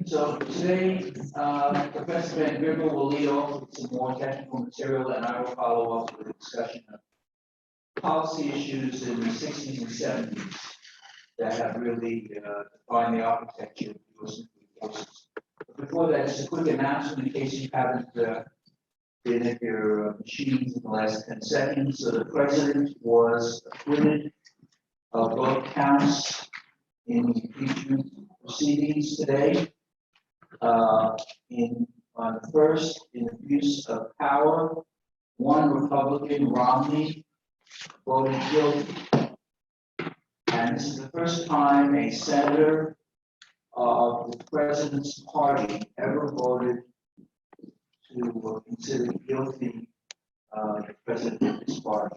So today, Professor Van Gribble will lead off with some more technical material, and I will follow up with a discussion of policy issues in the 60s and 70s that have really defined the architecture of U.S. nuclear forces. But before that, just a quick announcement in case you haven't been at your machines in the last 10 seconds. So the president was acquitted of both counts in the impeachment proceedings today. On the first, in abuse of power, one Republican, Romney, voted guilty. And this is the first time a senator of the president's party ever voted to consider guilty the president of his party.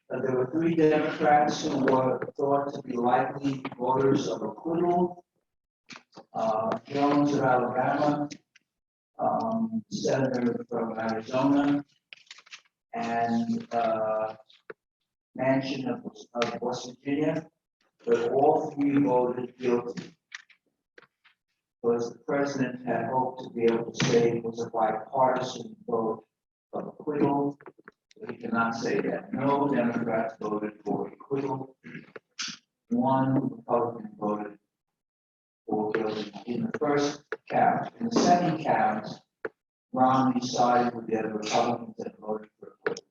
There were three Democrats who were thought to be likely voters of acquittal. Jones of Alabama, Senator from Arizona, and Manchin of West Virginia, but all three voted guilty. Because the president had hoped to be able to say it was a bipartisan vote of acquittal, but he cannot say that. No Democrats voted for acquittal. One Republican voted for guilty in the first count. In the second count, Romney sided with the other Republicans that voted for acquittal.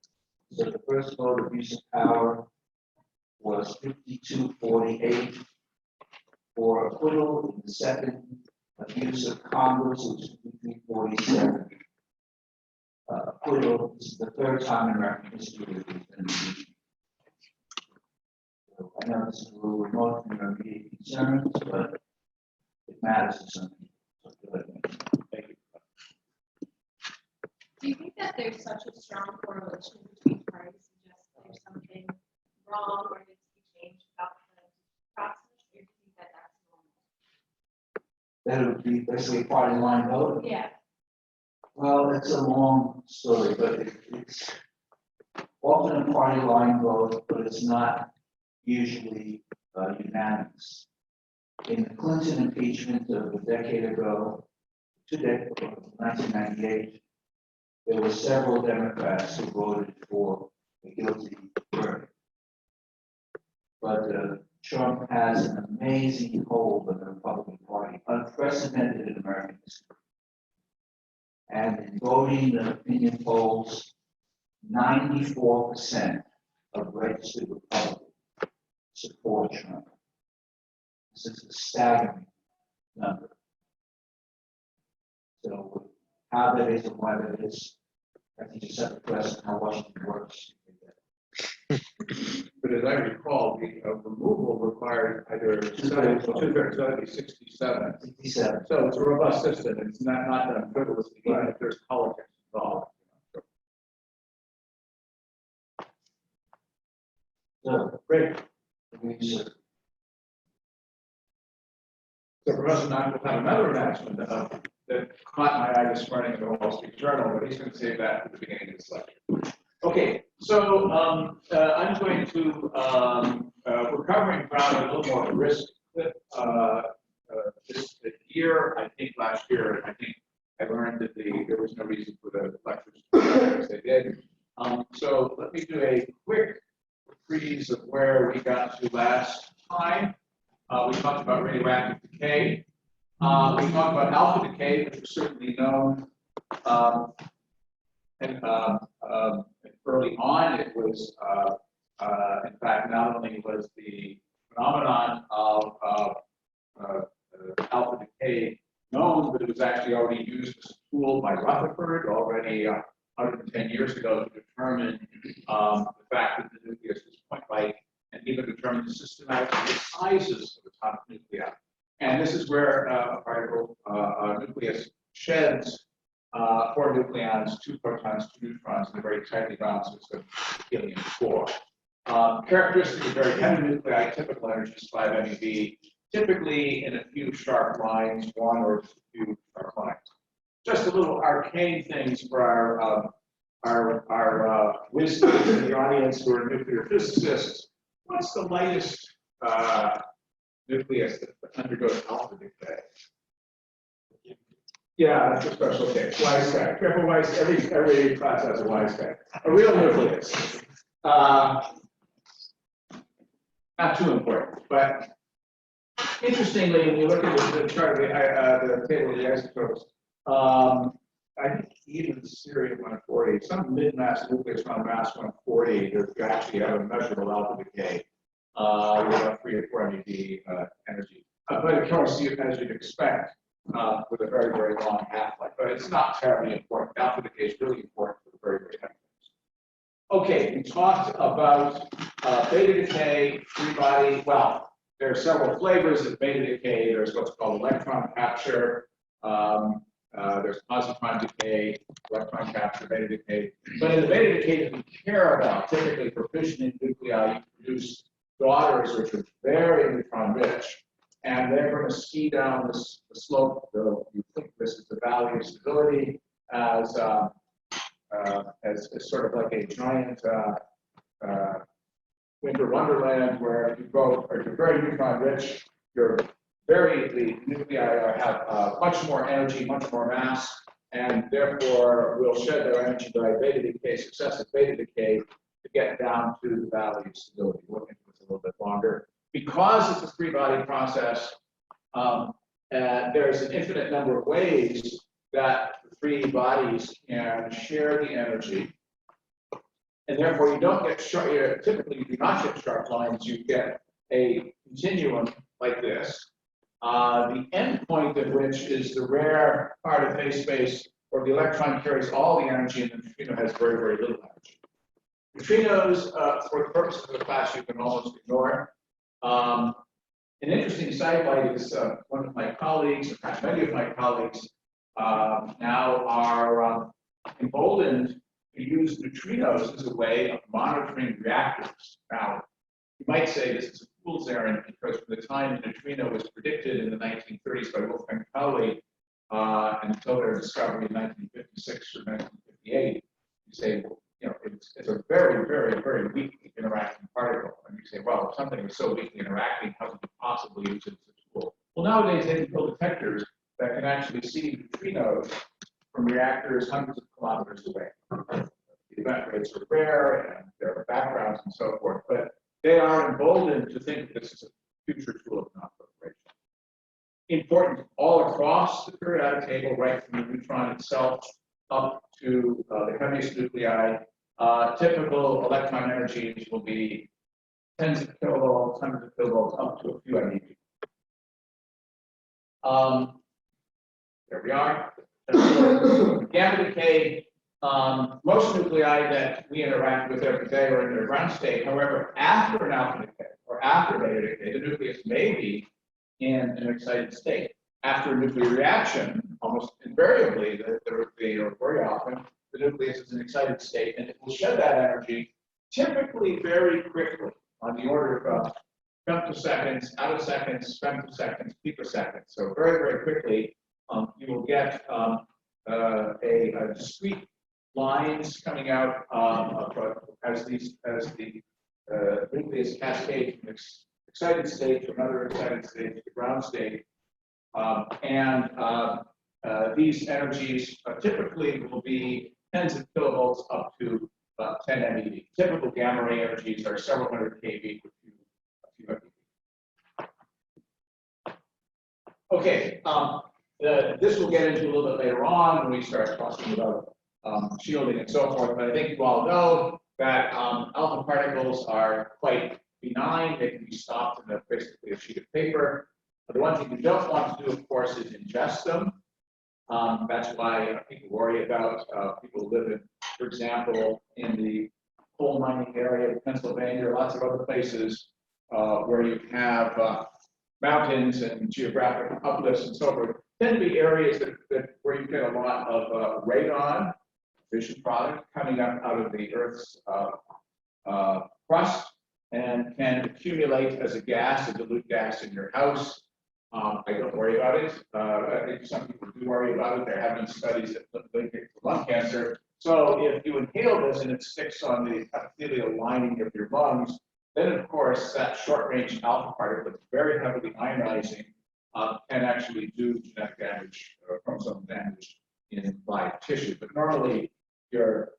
So the first vote of abuse of power was 52-48 for acquittal. In the second, abuse of Congress was 53-47. Acquittal. This is the third time in American history that there's been impeachment. So I know this is a little remote from your immediate concerns, but it matters to some people. So go ahead. Thank you. Do you think that there's such a strong correlation between parties suggest that there's something wrong or needs to be changed about the process, or do you think that that's normal? That would be basically a party line vote. Yeah. Well, it's a long story, but it's often a party line vote, but it's not usually unanimous. In the Clinton impeachment of a decade ago, 1998, there were several Democrats who voted for a guilty verdict. But Trump has an amazing hold on the Republican Party, unprecedented in American history. And in voting the opinion polls, 94% of registered Republicans support Trump. This is a staggering number. So how that is and why that is, I think it's a question how Washington works. But as I recall, the removal required either two-thirds, so that'd be 67. 67. So it's a robust system. It's not done frivolously, even if there's politics involved. So, Great. so So Professor Knox will have another announcement that caught my eye this morning in the Wall Street Journal, but he's going to save that at the beginning of this lecture. Okay, so I'm going to, we're covering ground a little more risk this year. I think last year, I think I learned that there was no reason for the lectures to go as they did. So let me do a quick reprise of where we got to last time. We talked about radioactive decay. We talked about alpha decay, which was certainly known. Early on, it was, in fact, not only was the phenomenon of alpha decay known, but it was actually already used as a tool by Rutherford already 110 years ago to determine the fact that the nucleus was point-like, and even determine the systematic sizes of atomic nuclei. And this is where a particle, nucleus sheds 4 nucleons, 2 protons, 2 neutrons in a very tightly bound system, helium-4. Characteristic of very heavy nuclei, typical energies 5 MeV, typically in a few sharp lines, 1 or 2 sharp lines. Just a little arcane things for our wisdom in the audience who are nuclear physicists. What's the lightest nucleus that undergoes alpha decay? Yeah, that's a special case. WISE-Tech. Careful, WISE. Every class has a WISE-Tech. A real nucleus. Not too important, but interestingly, when you look at the chart of the table of the isotopes, I think even Cerium 140, some mid-mass nucleus around mass 140, that actually have a measurable alpha decay, with about 3 or 4 MeV energy. But of course, as you'd expect, with a very, very long half-life. But it's not terribly important. Alpha decay is really important for the very, very heavy things. Okay, we talked about beta decay, free body. Well, there are several flavors of beta decay. There's what's called electron capture. There's positron decay, electron capture, beta decay. But in the beta decay that we care about, typically for fissioning nuclei, you produce daughters which are very neutron rich. And they're going to ski down the slope. You think this is the valley of stability as sort of like a giant winter wonderland where if you're very neutron rich, the nuclei have much more energy, much more mass, and therefore will shed their energy by beta decay, successive beta decay, to get down to the valley of stability. We'll look into this a little bit longer. Because it's a free body process, there's an infinite number of ways that the free bodies can share the energy. And therefore, you don't get sharp, typically you do not get sharp lines, you get a continuum like this. The end point of which is the rare part of phase space where the electron carries all the energy and the neutrino has very, very little energy. Neutrinos, for the purposes of the class, you can almost ignore. An interesting sidelight is one of my colleagues, in fact, many of my colleagues now are emboldened to use neutrinos as a way of monitoring reactors. Now, you might say this is a fool's errand because from the time the neutrino was predicted in the 1930s by Wolfgang Pauli until their discovery in 1956 or 1958, you say, well, you know, it's a very, very, very weakly interacting particle. And you say, well, if something is so weakly interacting, how could you possibly use it as a tool? Well, nowadays they can build detectors that can actually see neutrinos from reactors hundreds of kilometers away. The event rates are rare and there are backgrounds and so forth, but they are emboldened to think this is a future tool of non-proliferation. Important all across the periodic table, right from the neutron itself up to the heaviest nuclei. Typical electron energies will be tens of kilovolts, hundreds of kilovolts, up to a few MeV. There we are. Gamma decay. Most nuclei that we interact with every day are in their ground state. However, after an alpha decay or after beta decay, the nucleus may be in an excited state. After a nuclear reaction, almost invariably, or very often, the nucleus is in an excited state, and it will shed that energy typically very quickly, on the order of femtoseconds, attoseconds, femtoseconds, picoseconds. So very, very quickly, you will get a discrete lines coming out as the nucleus cascades from excited state to another excited state to the ground state. These energies typically will be tens of kilovolts up to 10 MeV. Typical gamma ray energies are several hundred kV with a few MeV. Okay, this we'll get into a little bit later on when we start talking about shielding and so forth, but I think you all know that alpha particles are quite benign. They can be stopped in basically a sheet of paper. But the one thing you don't want to do, of course, is ingest them. That's why people worry about people who live in, for example, in the coal mining area of Pennsylvania or lots of other places where you have mountains and geographic uplifts and so forth. Tend to be areas where you get a lot of radon, fission product, coming up out of the Earth's crust and can accumulate as a gas, a dilute gas in your house. I don't worry about it. I think some people do worry about it. There have been studies that link it to lung cancer. So if you inhale this and it sticks on the epithelial lining of your lungs, then of course that short-range alpha particle is very heavily ionizing can actually do genetic damage or chromosome damage in live tissue. But normally, your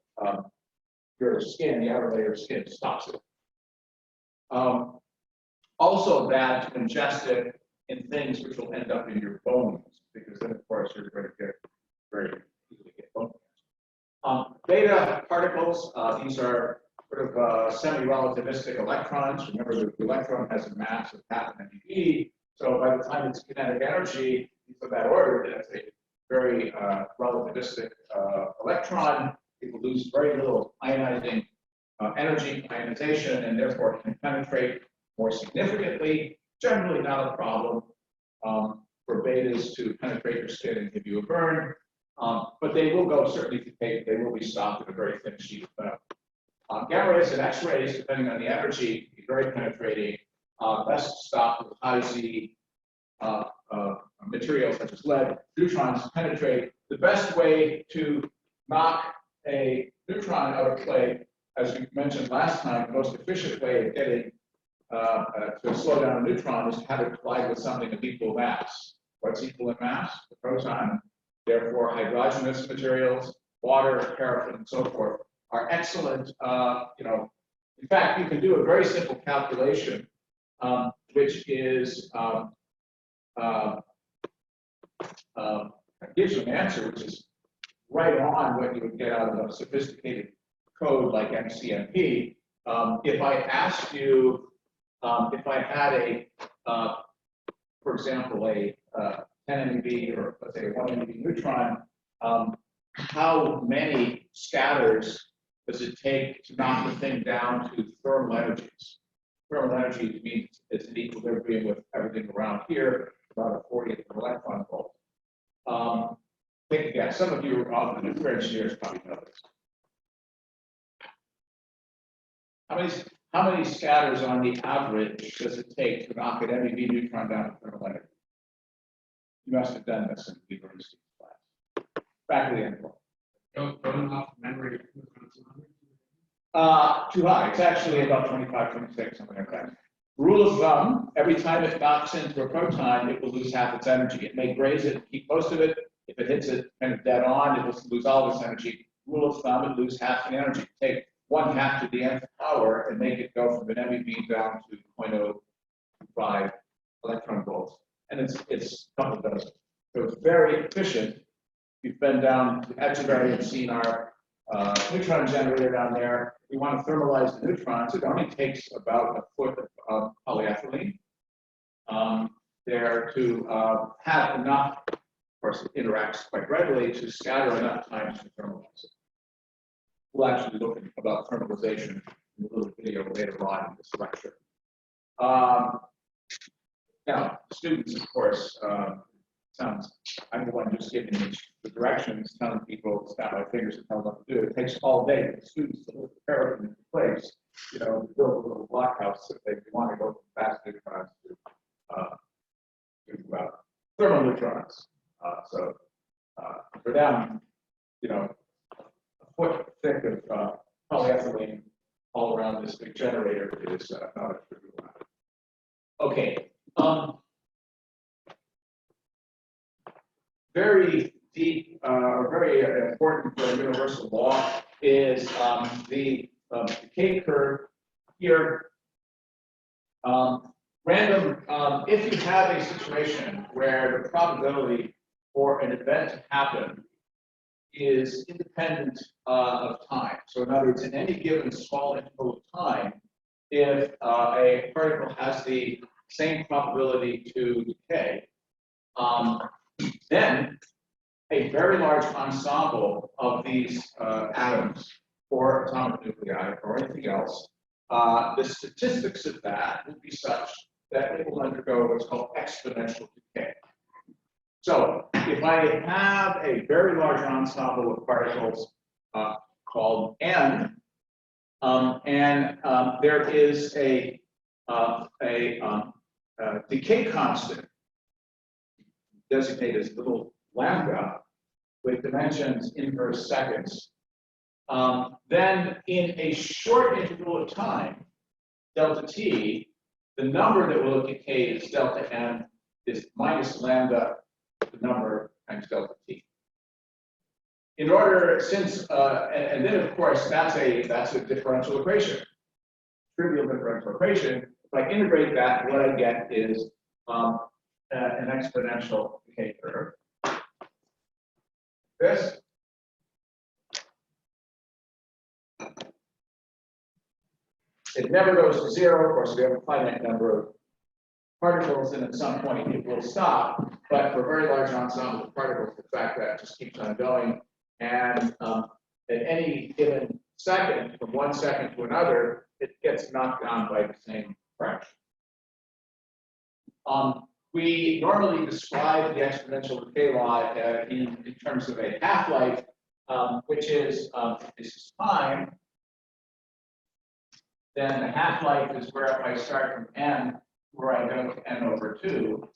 skin, the outer layer of skin, stops it. Also bad to ingest it in things which will end up in your bones, because then, of course, you're going to get very easily get bone cancer. Beta particles, these are sort of semi-relativistic electrons. Remember, the electron has a mass of half an MeV, so by the time it's kinetic energy, it's of that order, that's a very relativistic electron. It will lose very little ionizing energy, ionization, and therefore can penetrate more significantly. Generally not a problem for betas to penetrate your skin and give you a burn, but they will go certainly to tape. They will be stopped at a very thin sheet of metal. Gamma rays and X-rays, depending on the energy, can be very penetrating. Best stopped with high Z materials such as lead. Neutrons penetrate. The best way to knock a neutron out of play, as we mentioned last time, the most efficient way of getting to slow down a neutron is to have it collide with something of equal mass. What's equal in mass? The proton. Therefore, hydrogenous materials, water, paraffin, and so forth are excellent. In fact, you can do a very simple calculation, which is gives you an answer which is right on what you would get out of a sophisticated code like MCMP. If I asked you, if I had for example, a 10 MeV or let's say a 1 MeV neutron, how many scatters does it take to knock the thing down to thermal energies? Thermal energy means it's in equilibrium with everything around here, about a 40th of an electron volt. Take a guess. Some of you are engineers probably know this. How many scatters on the average does it take to knock an MeV neutron down to thermal energy? You must have done this in the university class. Back of the envelope. Going off memory. Too high. It's actually about 25, 26, something like that. Rule of thumb, every time it knocks into a proton, it will lose half its energy. It may graze it and keep most of it. If it hits it kind of dead on, it will lose all of its energy. Rule of thumb, it lose half the energy. Take 1/2 to the nth power and make it go from an MeV down to 0.05 electron volts. And it's a couple dozen. So it's very efficient. We've been down to Echeverry and seen our neutron generator down there. We want to thermalize the neutrons. It only takes about a foot of polyethylene there to have enough, of course, it interacts quite readily, to scatter enough times to thermalize it. We'll actually look about thermalization in a little video later on in this lecture. Now, students, of course, I'm the one just giving the directions, telling people, snap my fingers and tell them what to do. It takes all day for the students to put the paraffin into place, to build a little blockhouse if they want to go from fast neutrons to thermal neutrons. So for them, a foot thick of polyethylene all around this big generator is not a trivial amount. Okay. Very deep or very important for universal law is the decay curve here. If you have a situation where the probability for an event to happen is independent of time. So in other words, in any given small interval of time, if a particle has the same probability to decay, then a very large ensemble of these atoms or atomic nuclei or anything else, the statistics of that will be such that it will undergo what's called exponential decay. So if I have a very large ensemble of particles called N, and there is a decay constant designated as little lambda with dimensions inverse seconds, then in a short interval of time, delta t, the number that will decay is delta n is minus lambda, the number times delta t. In order, since, and then of course, that's a differential equation, trivial differential equation. If I integrate that, what I get is an exponential decay curve. This. It never goes to zero. Of course, we have a finite number of particles, and at some point it will stop. But for very large ensemble of particles, the fact that it just keeps on going. And at any given second, from 1 second to another, it gets knocked down by the same fraction. We normally describe the exponential decay law in terms of a half-life, which is, this is time. Then the half-life is where if I start from n, where I go to n over 2.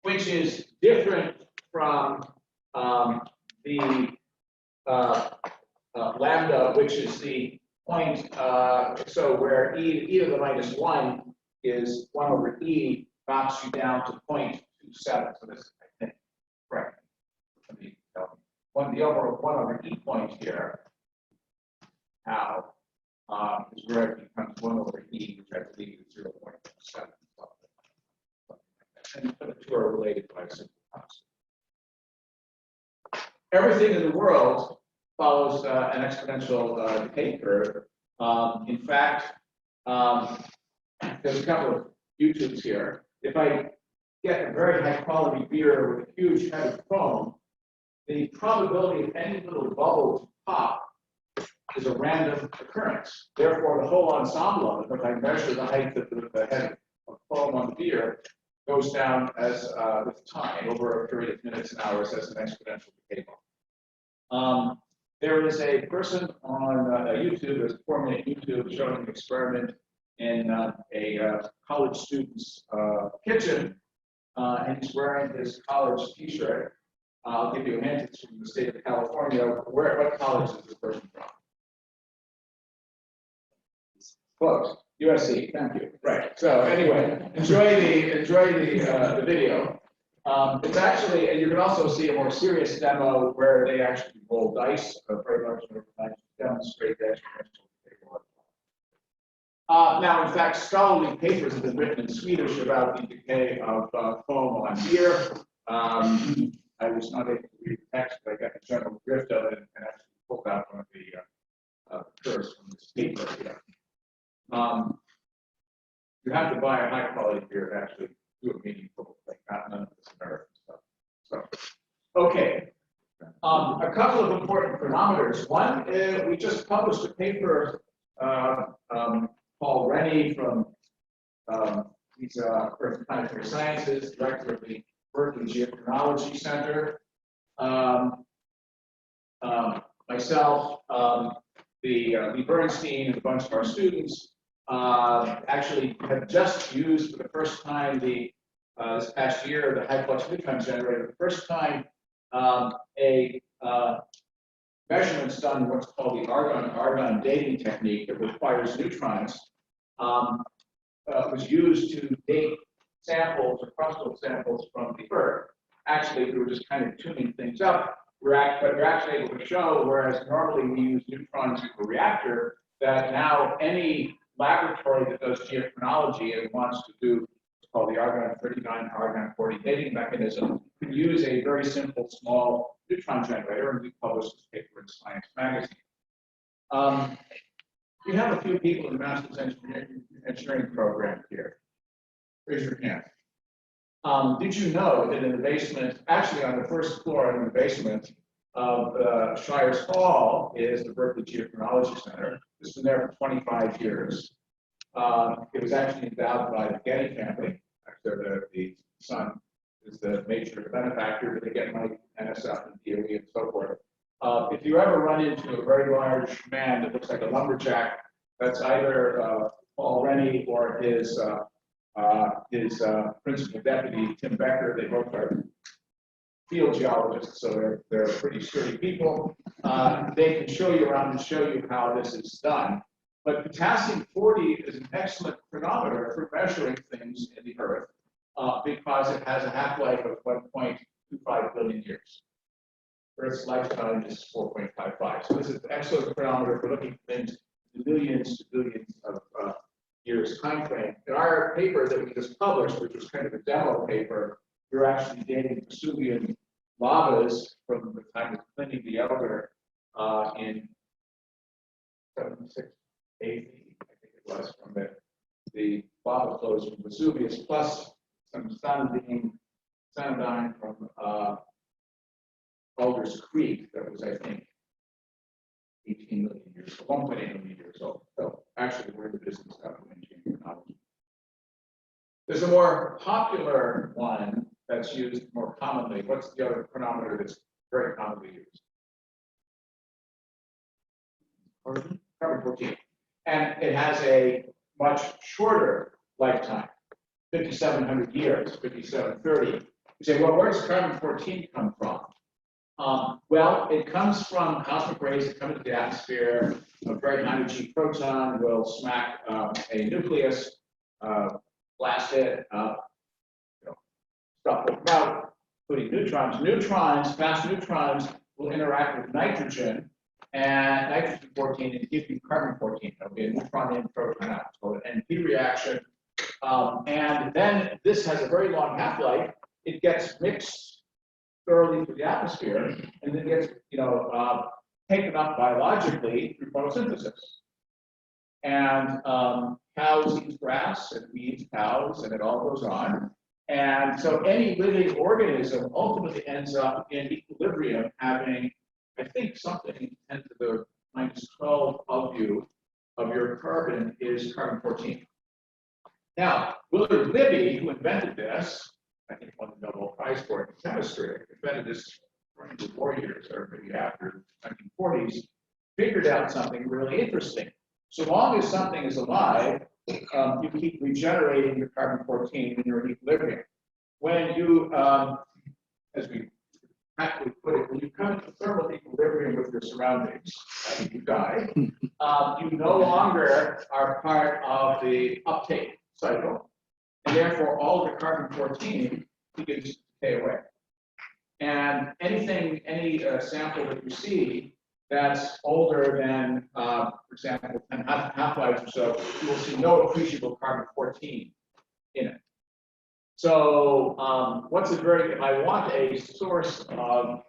Which is different from the lambda, which is the point, so where e to the minus 1 is 1 over e, knocks you down to 0.27. So this is, I think, correct. The over 1 over e point here, now, is where it becomes 1 over e, which I believe is 0.7. And the two are related by a simple constant. Everything in the world follows an exponential decay curve. In fact, there's a couple of YouTubes here. If I get a very high quality beer with a huge head of foam, the probability of any little bubble to pop is a random occurrence. Therefore, the whole ensemble of it, if I measure the height of the head of foam on the beer, goes down as with time over a period of minutes and hours as an exponential decay law. There is a person on YouTube, there's a 4-minute YouTube showing an experiment in a college student's kitchen, and he's wearing his college t-shirt. I'll give you a hint, it's from the state of California. What college is this person from? Close. USC, thank you. Right. So anyway, enjoy the video. It's actually, and you can also see a more serious demo where they actually roll dice, a very large number of dice, to demonstrate the exponential decay law. Now, in fact, scholarly papers have been written in Swedish about the decay of foam on beer. I was not able to read the text, but I got the general drift of it and actually pulled out one of the curves from this paper here. You have to buy a high quality beer to actually do a meaningful thing, not none of this American stuff. So, okay. A couple of important chronometers. One, we just published a paper, Paul Rennie from, he's Earth and Planetary Sciences, director of the Berkeley Geochronology Center. Myself, Lee Bernstein, and a bunch of our students actually have just used for the first time this past year the high flux neutron generator. The first time a measurements done in what's called the argon dating technique that requires neutrons was used to date samples or crustal samples from the Earth. Actually, we were just kind of tuning things up. But you're actually able to show, whereas normally we use neutrons in a reactor, that now any laboratory that does geochronology and wants to do what's called the argon 39, argon 40 dating mechanism can use a very simple, small neutron generator, and we published this paper in Science magazine. We have a few people in the Master's Engineering program here. Raise your hand. Did you know that in the basement, actually on the first floor in the basement of Shire's Hall is the Berkeley Geochronology Center. It's been there for 25 years. It was actually endowed by the Getty family. Actually, the son is the major benefactor, but they get money from NSF and DOE and so forth. If you ever run into a very large man that looks like a lumberjack, that's either Paul Rennie or his principal deputy, Tim Becker. They both are field geologists, so they're pretty sturdy people. They can show you around and show you how this is done. But potassium-40 is an excellent chronometer for measuring things in the Earth because it has a half-life of 1.25 billion years. Earth's lifetime is 4.55. So this is an excellent chronometer for looking at things in millions to billions of years time frame. In our paper that we just published, which was kind of a demo paper, we're actually dating Vesuvian lavas from the time of Pliny the Elder in 76 AD, I think it was, from the lava flows from Vesuvius, plus some Sanandine from Alder's Creek that was, I think, 18 million years, 1.8 million years old. So actually, we're in the business of engineering technology. There's a more popular one that's used more commonly. What's the other chronometer that's very commonly used? Carbon-14. And it has a much shorter lifetime, 5,700 years, 5,730. You say, well, where does carbon-14 come from? Well, it comes from cosmic rays that come into the atmosphere. A very high energy proton will smack a nucleus, blast it, stuff will come out, including neutrons. Neutrons, fast neutrons, will interact with nitrogen, and nitrogen-14 and give you carbon-14. There'll be a neutron in, proton out. It's called an NP reaction. And then this has a very long half-life. It gets mixed thoroughly through the atmosphere, and then gets, taken up biologically through photosynthesis. And cows eat grass, and we eat cows, and it all goes on. And so any living organism ultimately ends up in equilibrium, having, I think, something 10 to the minus 12 of your carbon is carbon-14. Now, Willard Libby, who invented this, I think won the Nobel Prize for it in chemistry, invented this during the war years, or maybe after the 1940s, figured out something really interesting. So long as something is alive, you keep regenerating the carbon-14 in your equilibrium. When you, as we practically put it, when you come into thermal equilibrium with your surroundings, and you die, you no longer are part of the uptake cycle, and therefore all of the carbon-14 begins to decay away. And any sample that you see that's older than, for example, 10 half-lives or so, you will see no appreciable carbon-14 in it. So if I want a source of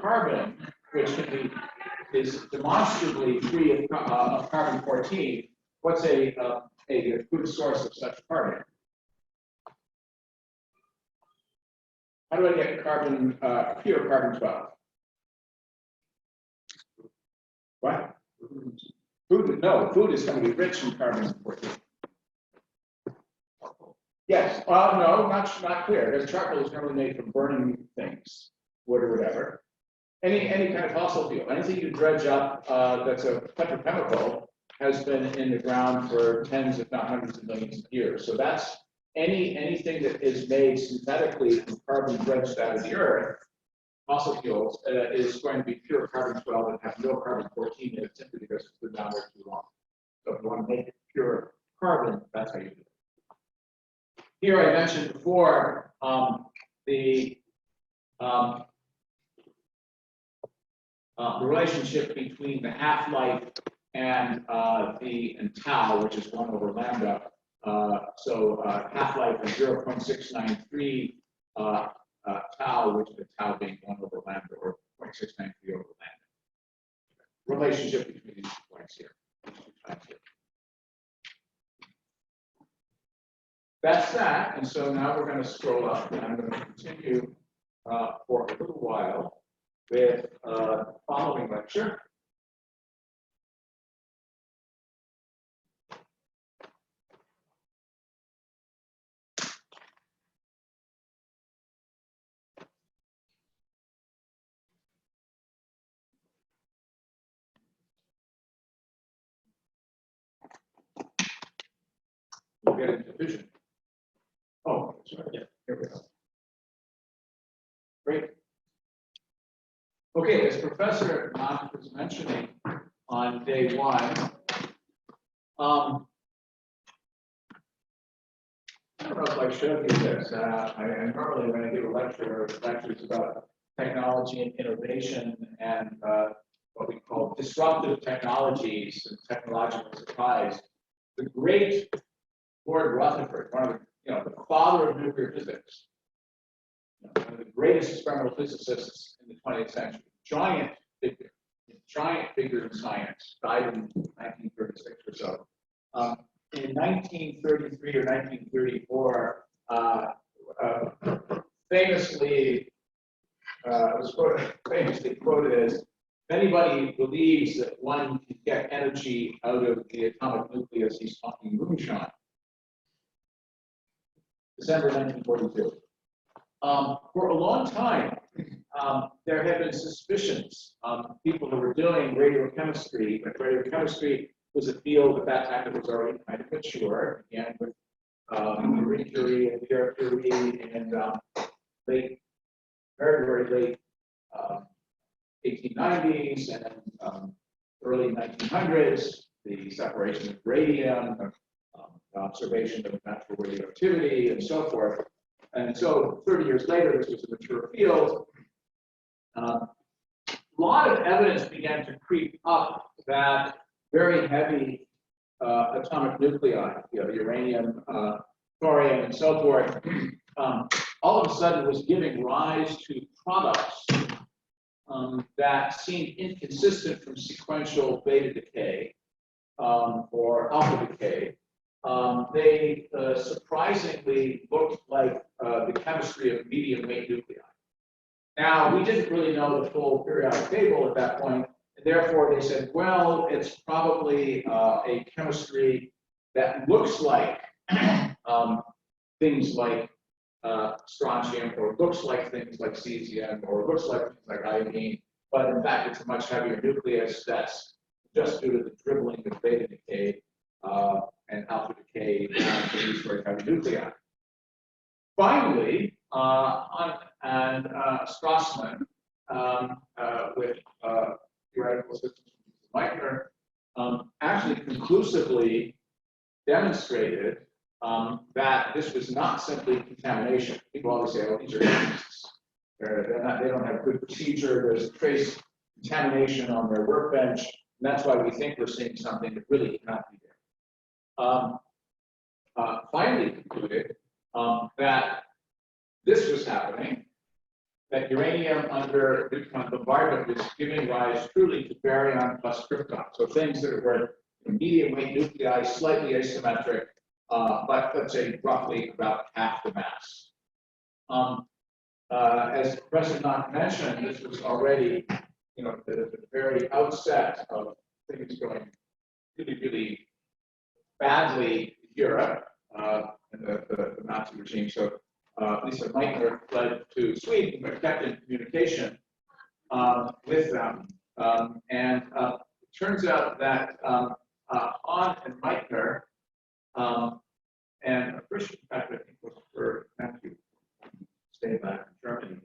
carbon, which is demonstrably free of carbon-14, what's a good source of such carbon? How do I get pure carbon-12? What? Food? No, food is going to be rich in carbon-14. Yes. No, not clear. Because charcoal is normally made from burning things, wood or whatever. Any kind of fossil fuel, anything you dredge up that's a petrochemical has been in the ground for tens, if not hundreds of millions of years. So that's anything that is made synthetically from carbon dredged out of the earth, fossil fuels, is going to be pure carbon-12 and have no carbon-14 in it simply because it's been down there too long. So if you want to make it pure carbon, that's how you do it. Here I mentioned before the relationship between the half-life and tau, which is 1 over lambda. So half-life is 0.693 tau, which the tau being 1 over lambda, or 0.693 over lambda. Relationship between these 2 points here. That's that, and so now we're going to scroll up, and I'm going to continue for a little while with the following lecture. We'll get into vision. Oh, sorry. Yeah, here we go. Great. Okay, as Professor Mott was mentioning on day 1, I don't know if I showed you this. I normally, when I give a lectures about technology and innovation and what we call disruptive technologies and technological surprise. The great Lord Rutherford, one of the father of nuclear physics, one of the greatest experimental physicists in the 20th century, giant figure in science, died in 1936 or so. In 1933 or 1934, famously quoted as, if anybody believes that one can get energy out of the atomic nucleus, he's talking moonshine. December 1942. For a long time, there had been suspicions of people who were doing radiochemistry, but radiochemistry was a field at that time that was already kind of mature, again with Marie Curie and Pierre Curie and very, very late 1890s and early 1900s, the separation of radium, observation of natural radioactivity, and so forth. And so 30 years later, this was a mature field. A lot of evidence began to creep up that very heavy atomic nuclei, uranium, thorium, and so forth, all of a sudden was giving rise to products that seemed inconsistent from sequential beta decay or alpha decay. They surprisingly looked like the chemistry of medium weight nuclei. Now, we didn't really know the full periodic table at that point, and therefore they said, well, it's probably a chemistry that looks like things like strontium, or looks like things like cesium, or looks like things like iodine, but in fact, it's a much heavier nucleus that's just due to the dribbling of beta decay and alpha decay and these very heavy nuclei. Finally, Strassman with theoretical systems from Meitner actually conclusively demonstrated that this was not simply contamination. People always say, "Oh, these are chemists. They don't have good procedure. There's trace contamination on their workbench, and that's why we think we're seeing something that really cannot be there." Finally concluded that this was happening, that uranium under neutron bombardment was giving rise truly to baryon plus krypton. So things that were medium weight nuclei, slightly asymmetric, but let's say roughly about half the mass. As Professor Knock mentioned, this was already, the very outset of things going really, really badly in Europe in the Nazi regime. So Lisa Meitner fled to Sweden, but kept in communication with them. And it turns out that Hahn and Meitner, and Christian, in fact, I think was for Matthew, staying back in Germany,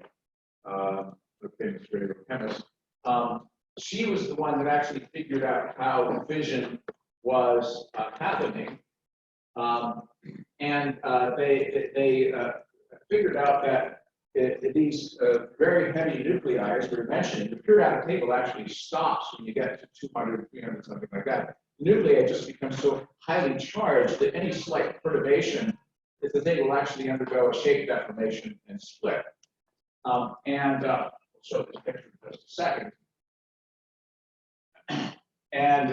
the famous radiochemist. She was the one that actually figured out how fission was happening, and they figured out that these very heavy nuclei, as we were mentioning, the periodic table actually stops when you get to 200, 300, something like that. The nuclei just becomes so highly charged that any slight perturbation, the thing will actually undergo a shape deformation and split. I'll show this picture in just a second. And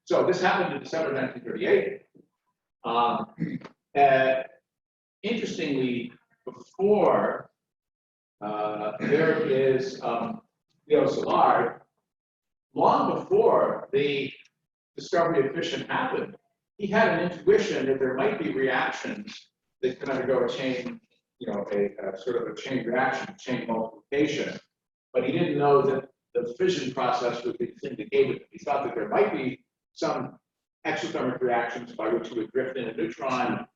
so this happened in December 1938. Interestingly, before there is Leo Szilard, long before the discovery of fission happened, he had an intuition that there might be reactions that could undergo a chain, a sort of a chain reaction, chain multiplication. But he didn't know that the fission process would be the thing that gave it. He thought that there might be some exothermic reactions by which you would drift in a neutron,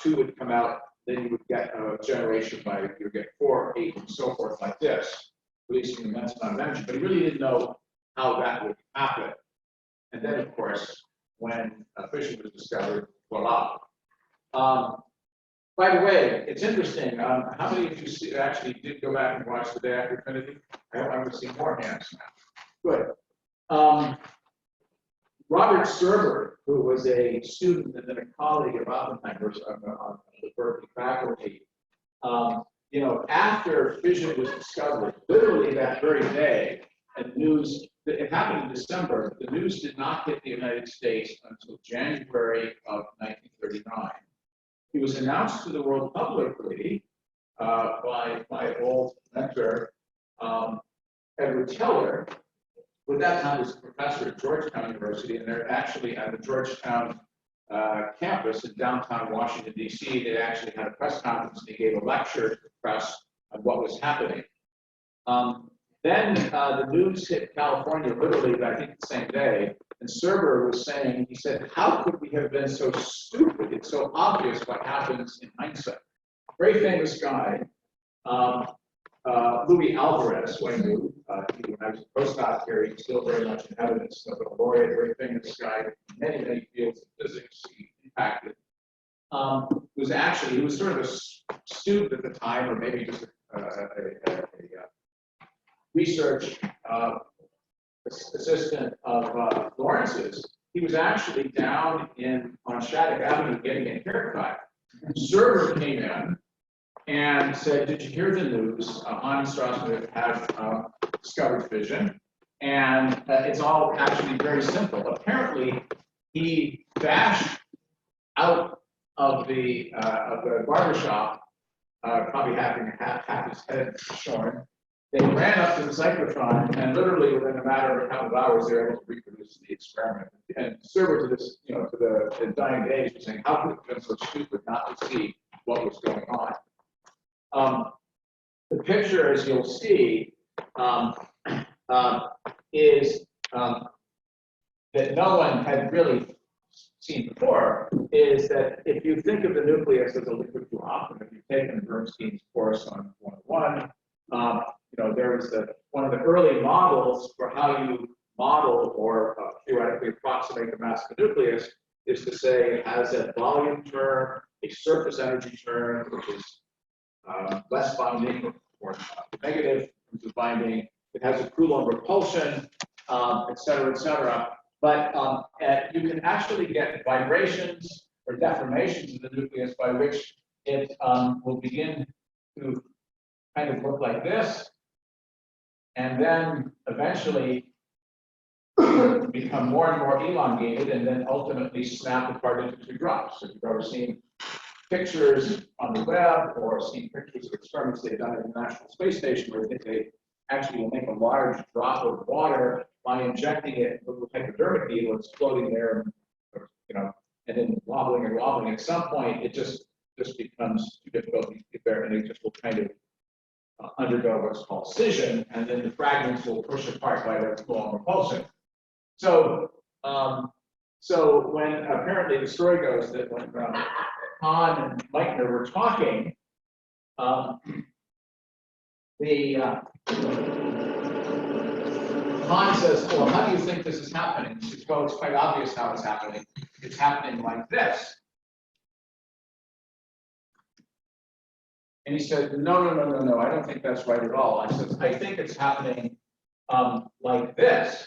two would come out, then you would get a generation by, you would get 4, 8, and so forth like this, releasing an immense amount of energy. But he really didn't know how that would happen. And then, of course, when fission was discovered, voila. By the way, it's interesting. How many of you actually did go back and watch The Day After Trinity? I want to see more hands now. Good. Robert Serber, who was a student and then a colleague of Oppenheimer's on the Berkeley faculty, you know, after fission was discovered, literally that very day, and news, it happened in December, the news did not hit the United States until January of 1939. It was announced to the world publicly by my old mentor, Edward Teller, who at that time was a professor at Georgetown University, and they're actually at the Georgetown campus in downtown Washington, D.C. They actually had a press conference, and he gave a lecture to the press on what was happening. Then the news hit California literally, I think, the same day, and Serber was saying, he said, how could we have been so stupid? It's so obvious what happens in hindsight. Very famous guy, Louis Alvarez, when I was a postdoc here, he's still very much in evidence, a laureate, very famous guy, many, many fields of physics he impacted. Was actually, he was sort of a student at the time, or maybe just a research assistant of Lawrence's. He was actually down on Shattuck Avenue getting a haircut. Serber came in and said, did you hear the news? Hans Strasser had discovered fission. And it's all actually very simple. Apparently, he dashed out of the barbershop, probably having half his head shorn. They ran up to the cyclotron, and literally within a matter of a couple of hours, they were able to reproduce the experiment. And Serber to this, you know, to the dying days, was saying, how could it have been so stupid not to see what was going on? The picture, as you'll see, is that no one had really seen before, is that if you think of the nucleus as a liquid drop, and if you've taken Bernstein's course on 101, you know, there is one of the early models for how you model or theoretically approximate the mass of the nucleus is to say it has a volume term, a surface energy term, which is less binding or negative in terms of binding. It has a Coulomb repulsion, et cetera, et cetera. But you can actually get vibrations or deformations of the nucleus by which it will begin to kind of look like this, and then eventually become more and more elongated, and then ultimately snap apart into two drops. So if you've ever seen pictures on the web or seen pictures of experiments they've done at the International Space Station, where they actually will make a large drop of water by injecting it with a hypodermic needle. It's floating there, you know, and then wobbling and wobbling. At some point, it just becomes too difficult to get there, and it just will kind of undergo what's called scission, and then the fragments will push apart by their Coulomb repulsion. So, so when apparently the story goes that when Hahn and Meitner were talking, Hahn says, well, how do you think this is happening? She says, well, it's quite obvious how it's happening. It's happening like this. And he said, no, I don't think that's right at all. I said, I think it's happening like this.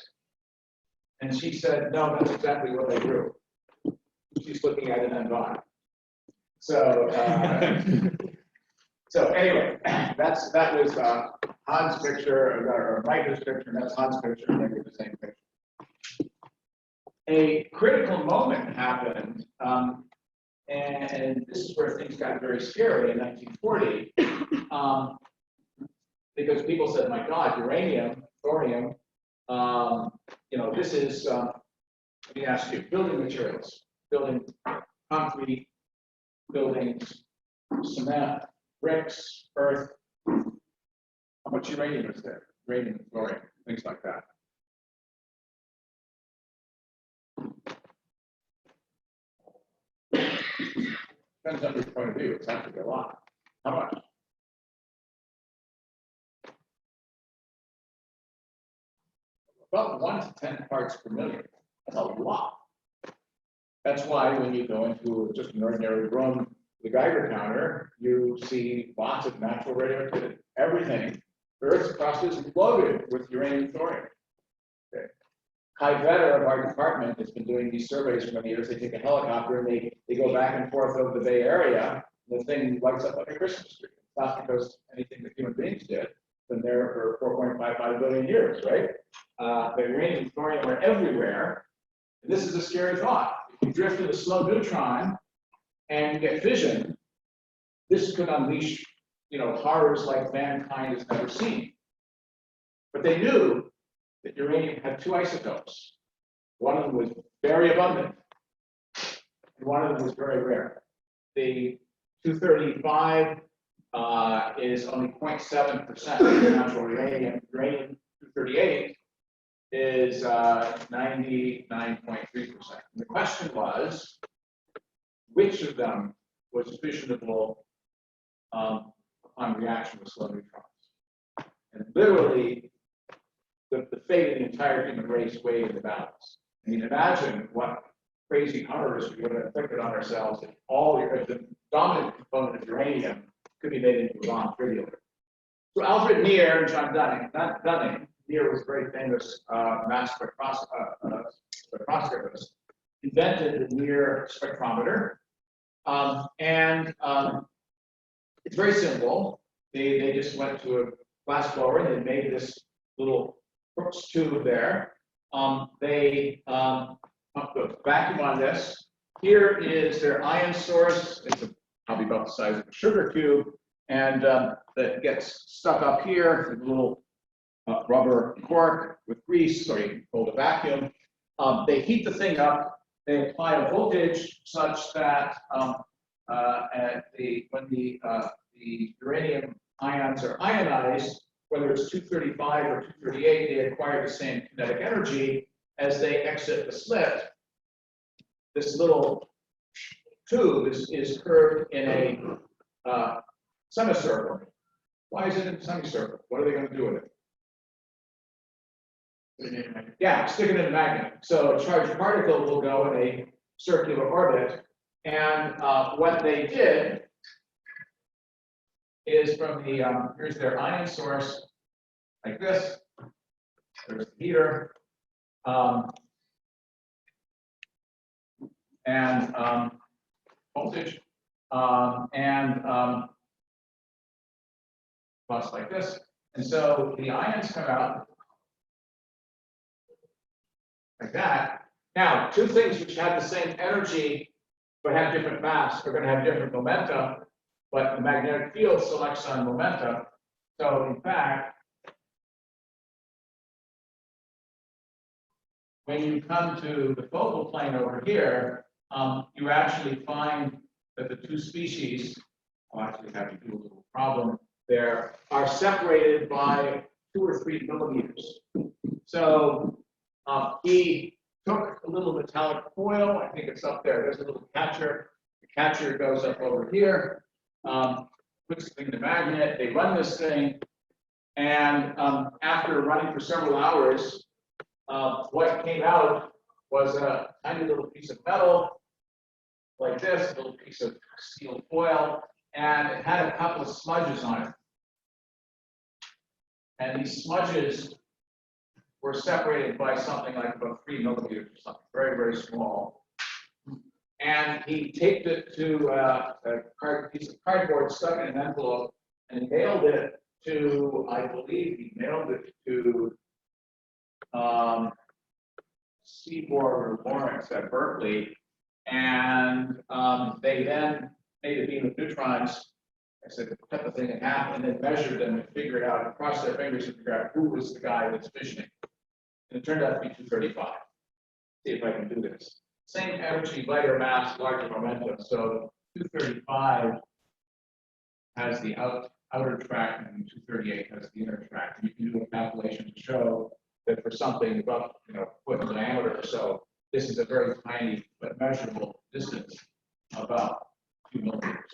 And she said, no, that's exactly what I drew. She's looking at an environment. So, so anyway, that was Hans' picture, or Meitner's picture, and that's Hans' picture, and they were the same picture. A critical moment happened, and this is where things got very scary in 1940, because people said, my God, uranium, thorium, you know, this is, let me ask you, building materials, building concrete, buildings, cement, bricks, earth. How much uranium is there? Uranium, thorium, things like that. Depends on your point of view. It's actually a lot. How much? About 1 to 10 parts per million. That's a lot. That's why when you go into just an ordinary room, the Geiger counter, you see lots of natural radioactivity. Everything, Earth's crust is loaded with uranium thorium. Okay. Kai Vetter of our department has been doing these surveys for many years. They take a helicopter and they go back and forth over the Bay Area. The thing lights up like a Christmas tree. It's not because anything that human beings did. It's been there for 4.55 billion years, right? The uranium and thorium are everywhere. And this is a scary thought. If you drift in a slow neutron and you get fission, this could unleash, horrors like mankind has never seen. But they knew that uranium had two isotopes. One of them was very abundant, and one of them was very rare. The 235 is only 0.7% natural uranium. Uranium 238 is 99.3%. The question was, which of them was fissionable upon reaction with slow neutrons? And literally, the fate of the entire human race weighed in the balance. I mean, imagine what crazy horrors we would have inflicted on ourselves if the dominant component of uranium could be made into a bomb trivially. So Alfred Neer and John Dunning, Neer was a very famous mass spectroscopist, invented the Neer spectrometer. It's very simple. They just went to a glass blower and they made this little Crookes tube there. They put the vacuum on this. Here is their ion source. It's probably about the size of a sugar cube, and that gets stuck up here with a little rubber cork with grease, so you can hold a vacuum. They heat the thing up. They apply a voltage such that when the uranium ions are ionized, whether it's 235 or 238, they acquire the same kinetic energy as they exit the slit. This little tube is curved in a semicircle. Why is it in a semicircle? What are they going to do with it? Yeah, stick it in a magnet. So a charged particle will go in a circular orbit. And what they did is from the, here's their ion source, like this. There's the heater. And voltage. Plus like this. And so the ions come out like that. Now, two things which have the same energy but have different mass are going to have different momentum, but the magnetic field selects on momentum. So in fact, when you come to the focal plane over here, you actually find that the two species, I'll actually have to do a little problem there, are separated by 2 or 3 millimeters. So he took a little metallic foil, I think it's up there, there's a little catcher. The catcher goes up over here, puts the thing in the magnet, they run this thing, and after running for several hours, what came out was a tiny little piece of metal, like this, a little piece of steel foil, and it had a couple of smudges on it. And these smudges were separated by something like about 3 millimeters or something, very, very small. And he taped it to a piece of cardboard, stuck it in an envelope, and mailed it to, I believe he mailed it to Seaborg or Lawrence at Berkeley. And they then made a beam of neutrons. I said, cut the thing in half and then measured them and figured out, and crossed their fingers and figured out who was the guy that's fissioning. And it turned out to be 235. See if I can do this. Same energy, lighter mass, larger momentum. So 235 has the outer track and 238 has the inner track. And you can do a calculation to show that for something about foot in diameter or so, this is a very tiny but measurable distance, about 2 millimeters.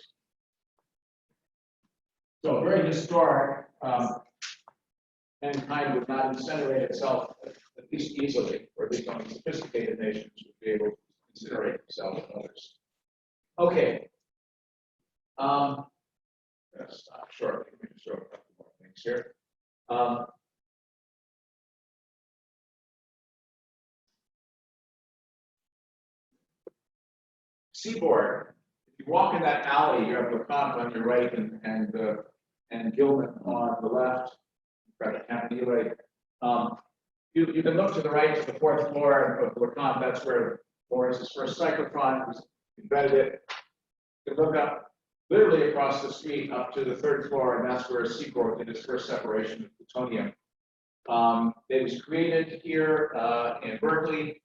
So very historic. Mankind would not incinerate itself at least easily, or at least only sophisticated nations would be able to consider themselves and others. Okay. Yes, sure. Let me show a couple more things here. Seaboard. If you walk in that alley, you have LeConte on your right and Gilman on the left. You can look to the right to the fourth floor of LeConte. That's where Morris's first cyclotron was invented. It. You can look up literally across the street up to the third floor, and that's where Seaboard did its first separation of plutonium. It was created here in Berkeley.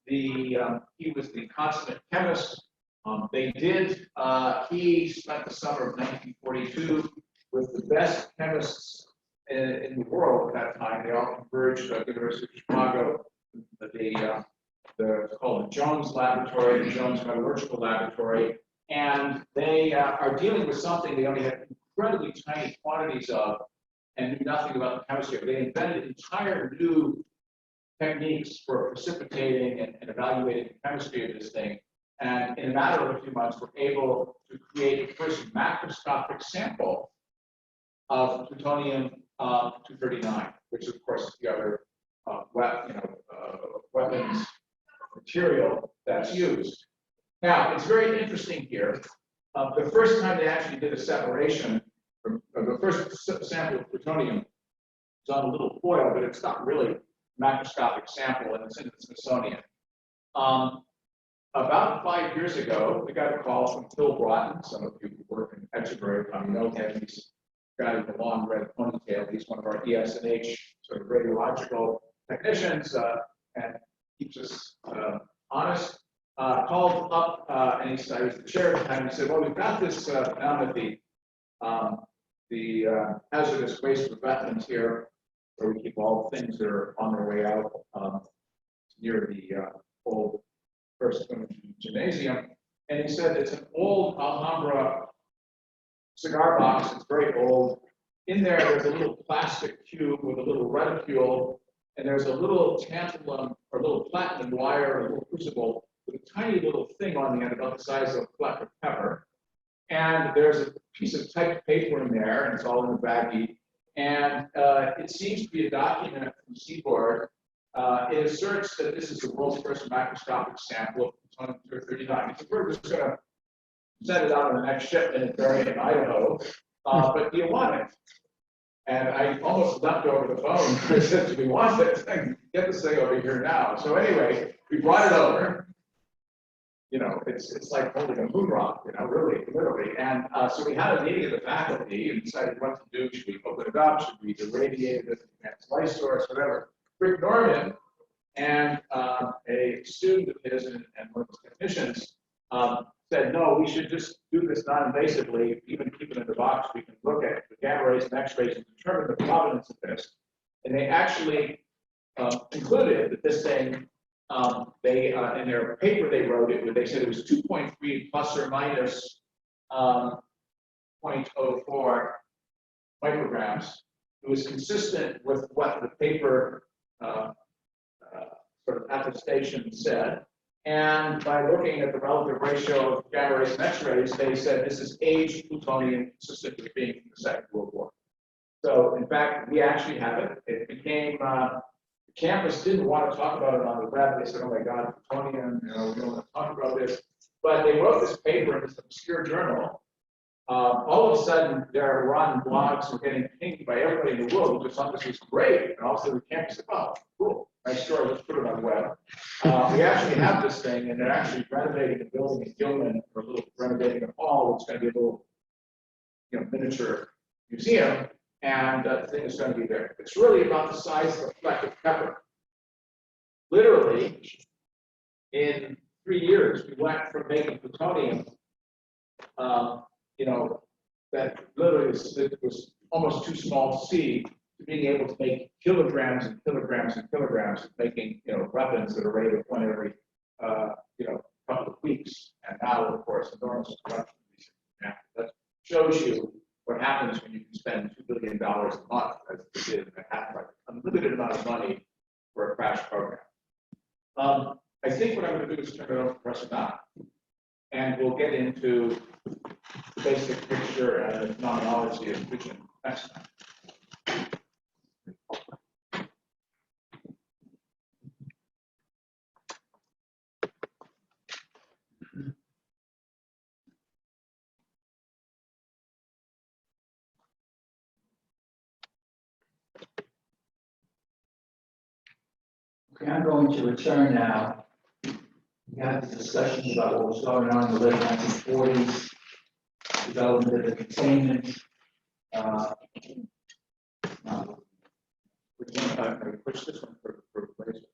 He was the consummate chemist. He spent the summer of 1942 with the best chemists in the world at that time. They all converged at the University of Chicago. It's called the Jones Laboratory, the Jones Metallurgical Laboratory. And they are dealing with something they only had incredibly tiny quantities of and knew nothing about the chemistry. They invented entire new techniques for precipitating and evaluating the chemistry of this thing. And in a matter of a few months, were able to create the first macroscopic sample of plutonium-239, which of course is the other weapons material that's used. Now, it's very interesting here. The first time they actually did a separation, the first sample of plutonium was on a little foil, but it's not really a macroscopic sample, and it's in the Smithsonian. About 5 years ago, we got a call from Phil Broughton. Some of you who work in Exeter probably know him. He's a guy with a long red ponytail. He's one of our ES&H sort of radiological technicians and keeps us honest. Called up and he said, I was the chair at the time. He said, well, we've got this down at the hazardous waste revetment here, where we keep all the things that are on their way out near the old First Gymnasium. And he said, it's an old Alhambra cigar box. It's very old. In there, there's a little plastic cube with a little reticule, and there's a little tantalum or a little platinum wire, a little crucible with a tiny little thing on the end about the size of a fleck of pepper. And there's a piece of typed paper in there, and it's all in the baggie. And it seems to be a document from Seaboard. It asserts that this is the world's first macroscopic sample of plutonium-239. He said, we're just going to send it out on the next shipment and bury it in Idaho. But do you want it? And I almost leapt over the phone. I said, do we want it? Get this thing over here now. So anyway, we brought it over. You know, it's like holding a moon rock, you know, really, literally. And so we had a meeting of the faculty and decided what to do. Should we open it up? Should we irradiate it? Advanced light source, whatever. Rick Norman and a student of his and one of his technicians said, no, we should just do this non-invasively, even keep it in the box. We can look at the gamma rays and X-rays and determine the provenance of this. And they actually concluded that this thing, in their paper they wrote it, they said it was 2.3 plus or minus 0.04 micrograms. It was consistent with what the paper sort of attestation said. And by looking at the relative ratio of gamma rays and X-rays, they said this is aged plutonium consistent with being from the Second World War. So in fact, we actually have it. It became, the campus didn't want to talk about it on the web. They said, oh my God, plutonium, you know, we don't want to talk about this. But they wrote this paper in this obscure journal. All of a sudden, their run blogs were getting pinged by everybody in the world who just thought this was great. And all of a sudden, the campus said, oh, cool, nice story, let's put it on the web. We actually have this thing, and they're actually renovating the building in Gilman, or a little renovating a hall. It's going to be a little, you know, miniature museum, and the thing is going to be there. It's really about the size of a fleck of pepper. Literally, in 3 years, we went from making plutonium, you know, that literally was almost too small to see, to being able to make kilograms and kilograms and kilograms, making, you know, weapons at a rate of one every, you know, couple of weeks. And now, of course, enormous production. That shows you what happens when you can spend $2 billion a month, as we did in Manhattan, like unlimited amount of money for a crash program. I think what I'm going to do is turn it over to Professor Knott, and we'll get into the basic picture and the phenomenology of vision next time. Okay, I'm going to return now. We had the discussions about what was going on in the late 1940s, development of the containment. Uh, Which one, can we push this one for replacement?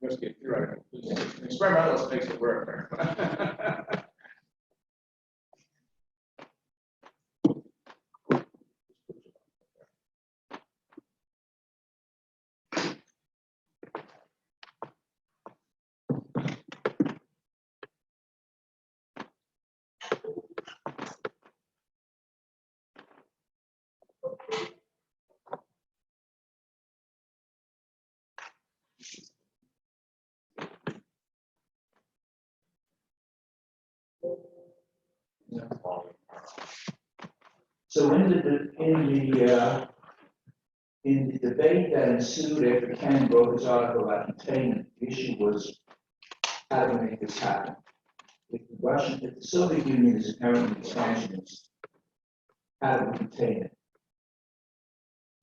Let's get theoretical. Experimentalist makes it work. So in the debate that ensued after Ken wrote his article about containment, the issue was how to make this happen. If the Soviet Union is inherently expansionist, how do we contain it?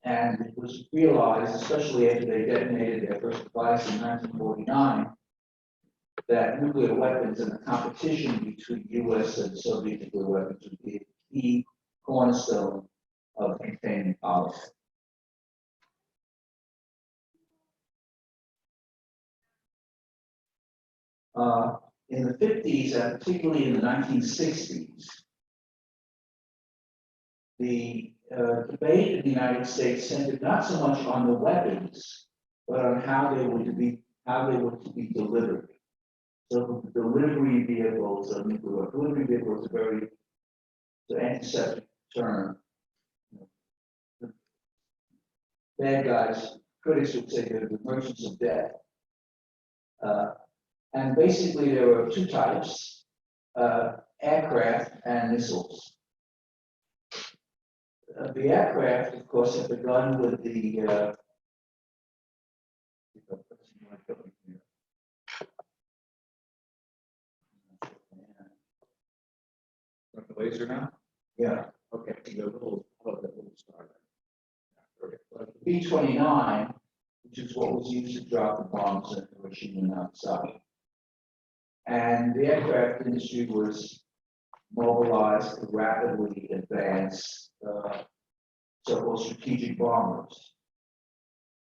And it was realized, especially after they detonated their first device in 1949, that nuclear weapons and the competition between U.S. and Soviet nuclear weapons would be a key cornerstone of containment policy. In the 50s and particularly in the 1960s, the debate in the United States centered not so much on the weapons, but on how they were to be delivered. So the delivery vehicles of nuclear delivery vehicles is a very antiseptic term. The bad guys, critics would say they're the merchants of death. And basically there were two types, aircraft and missiles. The aircraft, of course, have begun with the Want the laser now? yeah, Okay, the little star. B-29, which is what was used to drop the bombs at Hiroshima and Nagasaki. And the aircraft industry was mobilized to rapidly advance so-called strategic bombers.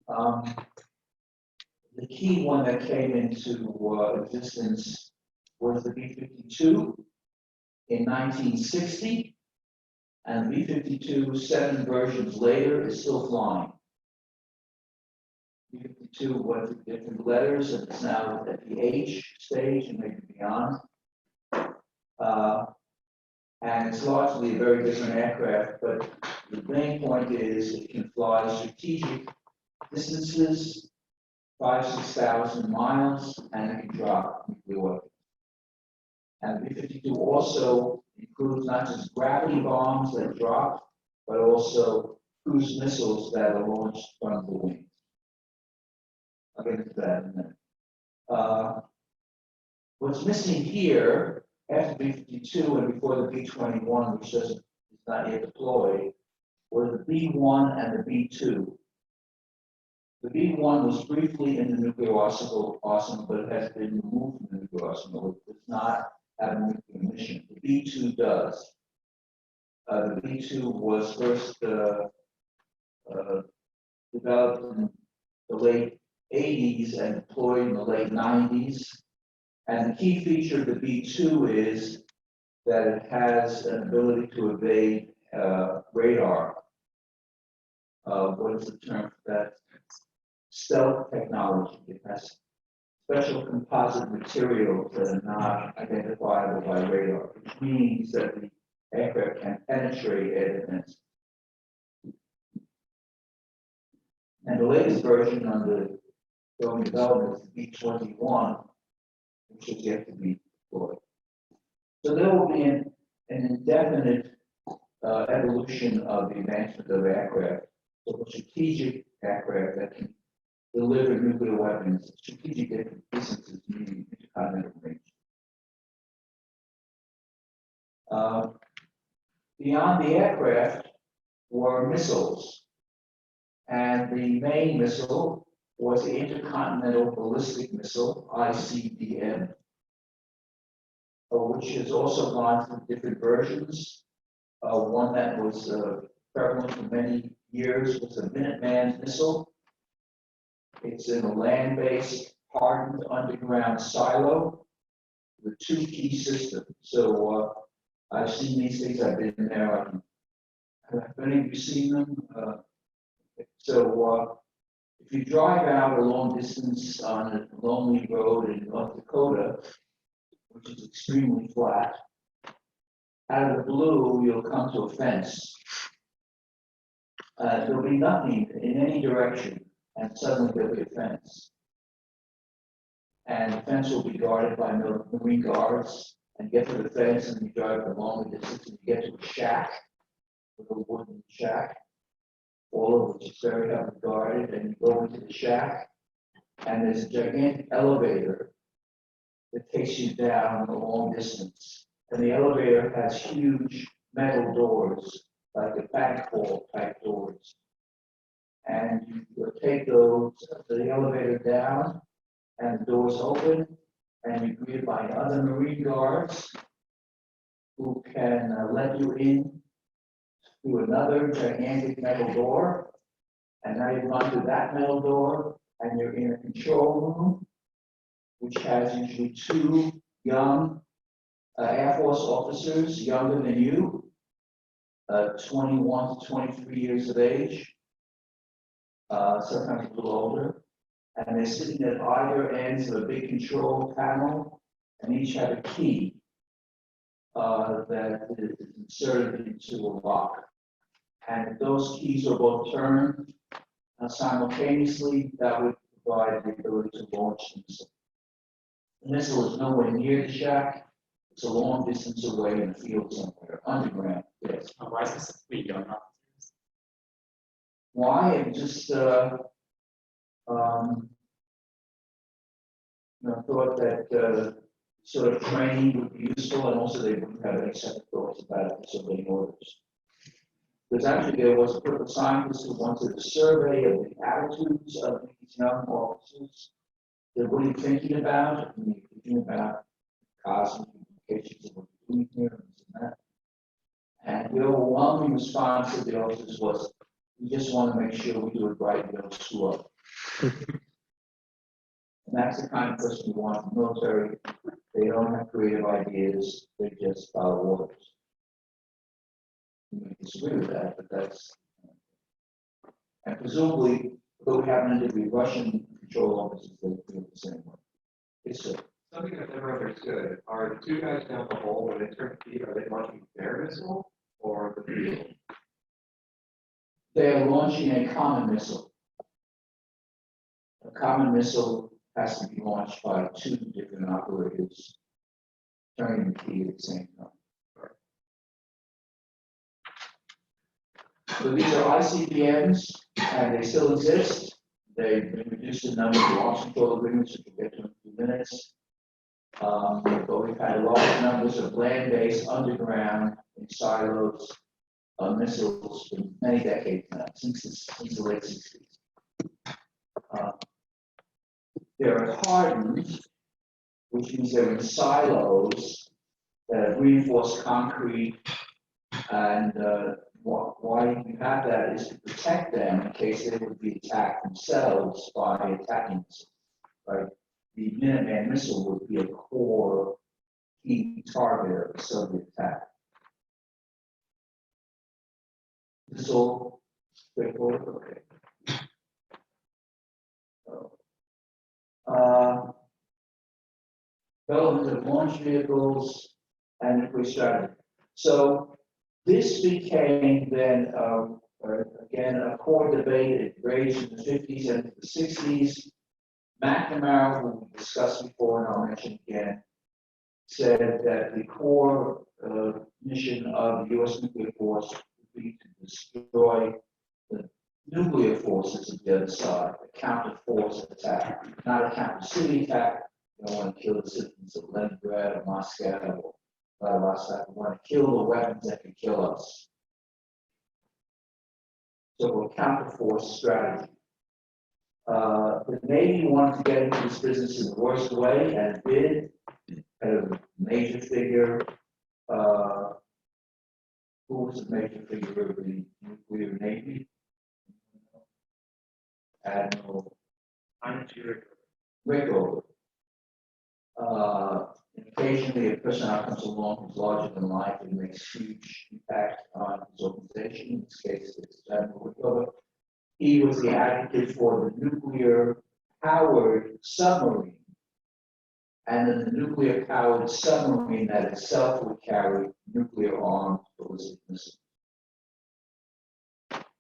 The key one that came into existence was the B-52 in 1960, and the B-52, 7 versions later, is still flying. B-52 went through different letters, and it's now at the H stage and maybe beyond. And it's largely a very different aircraft, but the main point is it can fly strategic distances, 5,000 to 6,000 miles, and it can drop nuclear weapons. And the B-52 also includes not just gravity bombs that drop, but also cruise missiles that are launched from the wings. I'll get into that in a minute. What's missing here, after B-52 and before the B-21, which is not yet deployed, were the B-1 and the B-2. The B-1 was briefly in the nuclear arsenal, but it has been removed from the nuclear arsenal. It does not have a nuclear mission. The B-2 does. The B-2 was first developed in the late 80s and deployed in the late 90s. And the key feature of the B-2 is that it has an ability to evade radar. What is the term for that? Stealth technology. It has special composite materials that are not identifiable by radar, which means that the aircraft can penetrate air defense. And the latest version under going development is B-21, which is yet to be deployed. So there will be an indefinite evolution of the advancement of aircraft, so strategic aircraft that can deliver nuclear weapons, strategic distances, meaning intercontinental range. Beyond the aircraft were missiles, and the main missile was the Intercontinental Ballistic Missile, ICBM, which has also gone through different versions. One that was prevalent for many years was the Minuteman missile. It's in a land-based, hardened underground silo with two key systems. So I've seen these things. I've been there. Have any of you seen them? If you drive out a long distance on a lonely road in North Dakota, which is extremely flat, out of the blue, you'll come to a fence. There'll be nothing in any direction, and suddenly there'll be a fence. And the fence will be guarded by Marine guards, and you get to the fence and you drive a long distance and you get to a shack, a little wooden shack, all of which is very heavily guarded, and you go into the shack, and there's a gigantic elevator that takes you down a long distance. And the elevator has huge metal doors, like a bank hall type doors. And you take those, the elevator down, and the doors open, and you're greeted by other Marine guards who can let you in through another gigantic metal door. And now you run through that metal door, and you're in a control room, which has usually two young Air Force officers, younger than you, 21 to 23 years of age, sometimes a little older. And they're sitting at either ends of a big control panel, and each have a key that is inserted into a lock. And if those keys are both turned simultaneously, that would provide the ability to launch the missile. The missile is nowhere near the shack. It's a long distance away in the field somewhere, underground, yes. Why specifically young officers? Why? It just, thought that sort of training would be useful, and also they wouldn't have any second thoughts about disobeying orders. Because actually there was a political scientist who wanted a survey of the attitudes of these young officers. That what are you thinking about? And you're thinking about cosmic implications of what you're doing here and this and that. And the overwhelming response of the officers was, we just want to make sure we do it right and don't screw up. And that's the kind of person you want in the military. They don't have creative ideas, they just follow orders. You may disagree with that, but that's. And presumably, though we haven't interviewed Russian control officers, they feel the same way. It's a. Something I've never understood, are the two guys down the hole, when they turn the key, are they launching their missile or the field? They are launching a common missile. A common missile has to be launched by two different operators turning the key at the same time. So these are ICBMs, and they still exist. They've been reduced in number of launch control agreements, which we'll get to in a few minutes. But we've had large numbers of land-based, underground, in silos missiles for many decades now, since the late 60s. They're hardened, which means they're in silos that have reinforced concrete, and why you have that is to protect them in case they would be attacked themselves by attacking missiles, right? The Minuteman missile would be a core key target of the Soviet attack. This all straightforward, okay. Development of launch vehicles and nuclear strategy. So this became then, again, a core debate. It raged in the 50s and the 60s. McNamara, who we discussed before, and I'll mention again, said that the core mission of the U.S. nuclear force would be to destroy the nuclear forces of the other side, a counter force attack, not a counter city attack. We don't want to kill the citizens of Leningrad or Moscow or Vladivostok. We want to kill the weapons that can kill us. So a counter force strategy. The Navy wanted to get into this business in the worst way, and did. Had a major figure. Who was the major figure of the nuclear Navy? Admiral Rickover. Occasionally, a person comes along who's larger than life and makes huge impact on his organization. In this case, it's Admiral Rickover. He was the advocate for the nuclear-powered submarine, and then the nuclear-powered submarine that itself would carry nuclear-armed ballistic missiles.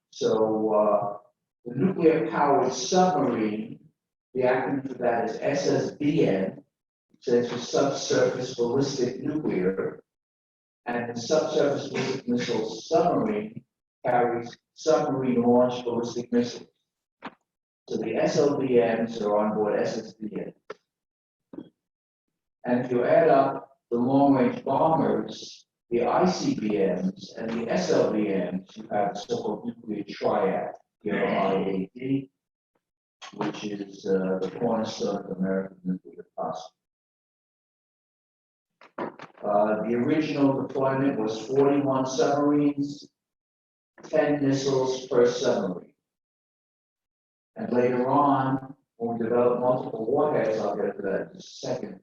So the nuclear-powered submarine, the acronym for that is SSBN, stands for Subsurface Ballistic Nuclear, and the subsurface ballistic missile submarine carries submarine-launched ballistic missiles. So the SLBMs are on board SSBN. And if you add up the long-range bombers, the ICBMs and the SLBMs, you have the so-called nuclear triad, IAD, which is the cornerstone of American nuclear posture. The original deployment was 41 submarines, 10 missiles per submarine. And later on, when we developed multiple warheads, I'll get to that in just a second,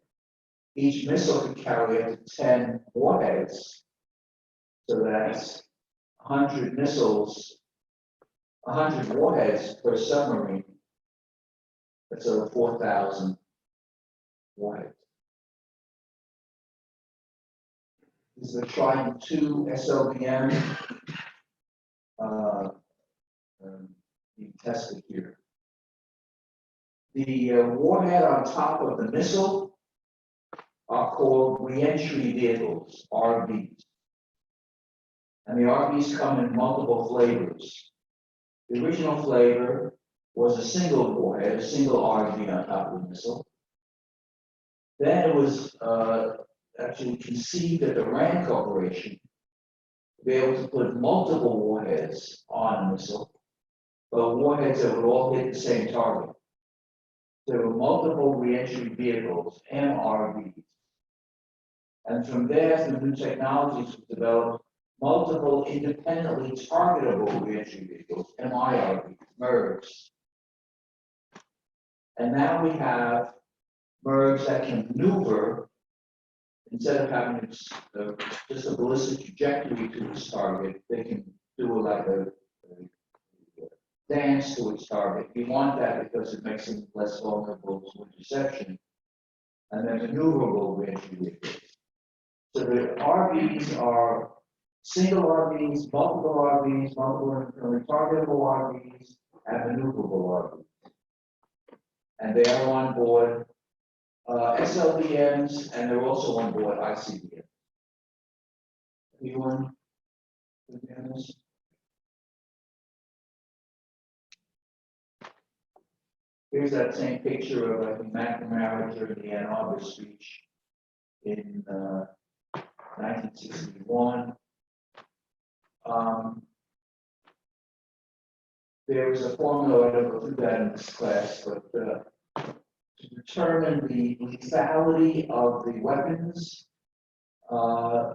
each missile could carry up to 10 warheads. So that's 100 missiles, 100 warheads per submarine. That's over 4,000 warheads. This is the Trident II SLBM being tested here. The warhead on top of the missile are called reentry vehicles, RVs. And the RVs come in multiple flavors. The original flavor was a single warhead, a single RV on top of the missile. Then it was actually conceived at the RAND Corporation to be able to put multiple warheads on a missile, but warheads that would all hit the same target. There were multiple reentry vehicles, MRVs. And from there, through new technologies were developed, multiple independently targetable reentry vehicles, MIRVs, MIRVs. And now we have MIRVs that can maneuver, instead of having just a ballistic trajectory to its target, they can do like a dance to its target. We want that because it makes them less vulnerable to interception. And then maneuverable reentry vehicles. So the RVs are single RVs, multiple RVs, multiple targetable RVs, and maneuverable RVs. And they are on board SLBMs, and they're also on board ICBMs. Anyone? Here's that same picture of, I think, McNamara during the Ann Arbor speech in 1961. There was a formula, I don't go through that in this class, but to determine the lethality of the weapons,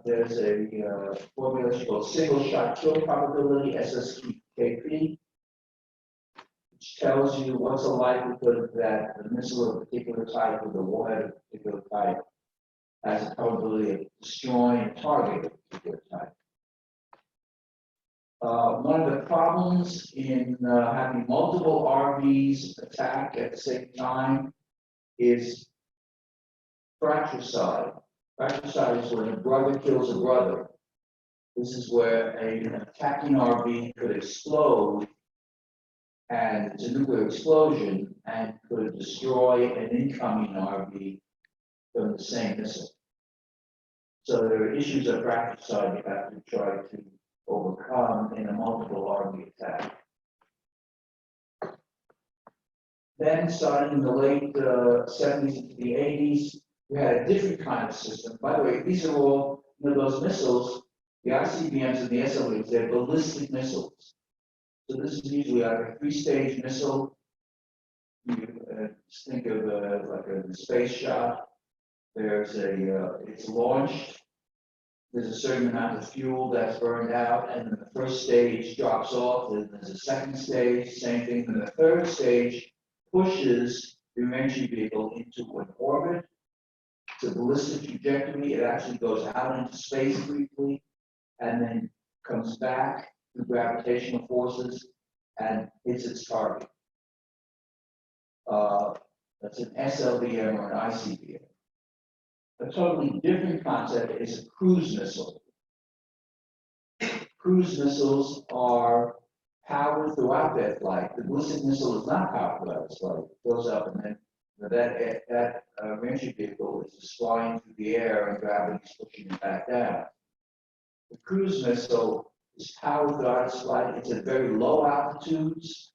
there's a formula called single shot kill probability, SSKP, which tells you what's the likelihood that the missile of a particular type or the warhead of a particular type has a probability of destroying a target of a particular type. One of the problems in having multiple RVs attack at the same time is fratricide. Fratricide is when a brother kills a brother. This is where an attacking RV could explode, and it's a nuclear explosion, and could destroy an incoming RV from the same missile. So there are issues of fratricide you have to try to overcome in a multiple RV attack. Then, starting in the late 70s into the 80s, we had a different kind of system. By the way, these are all, those missiles, the ICBMs and the SLBs, they're ballistic missiles. So this is usually like a 3-stage missile. You just think of like a space shot. There's it's launched. There's a certain amount of fuel that's burned out, and then the first stage drops off. Then there's a second stage, same thing. Then the third stage pushes the reentry vehicle into an orbit. It's a ballistic trajectory. It actually goes out into space briefly, and then comes back through gravitational forces and hits its target. That's an SLBM or an ICBM. A totally different concept is a cruise missile. Cruise missiles are powered throughout their flight. The ballistic missile is not powered throughout its flight. It goes up, and then that reentry vehicle is just flying through the air, and gravity is pushing it back down. The cruise missile is powered throughout its flight. It's at very low altitudes,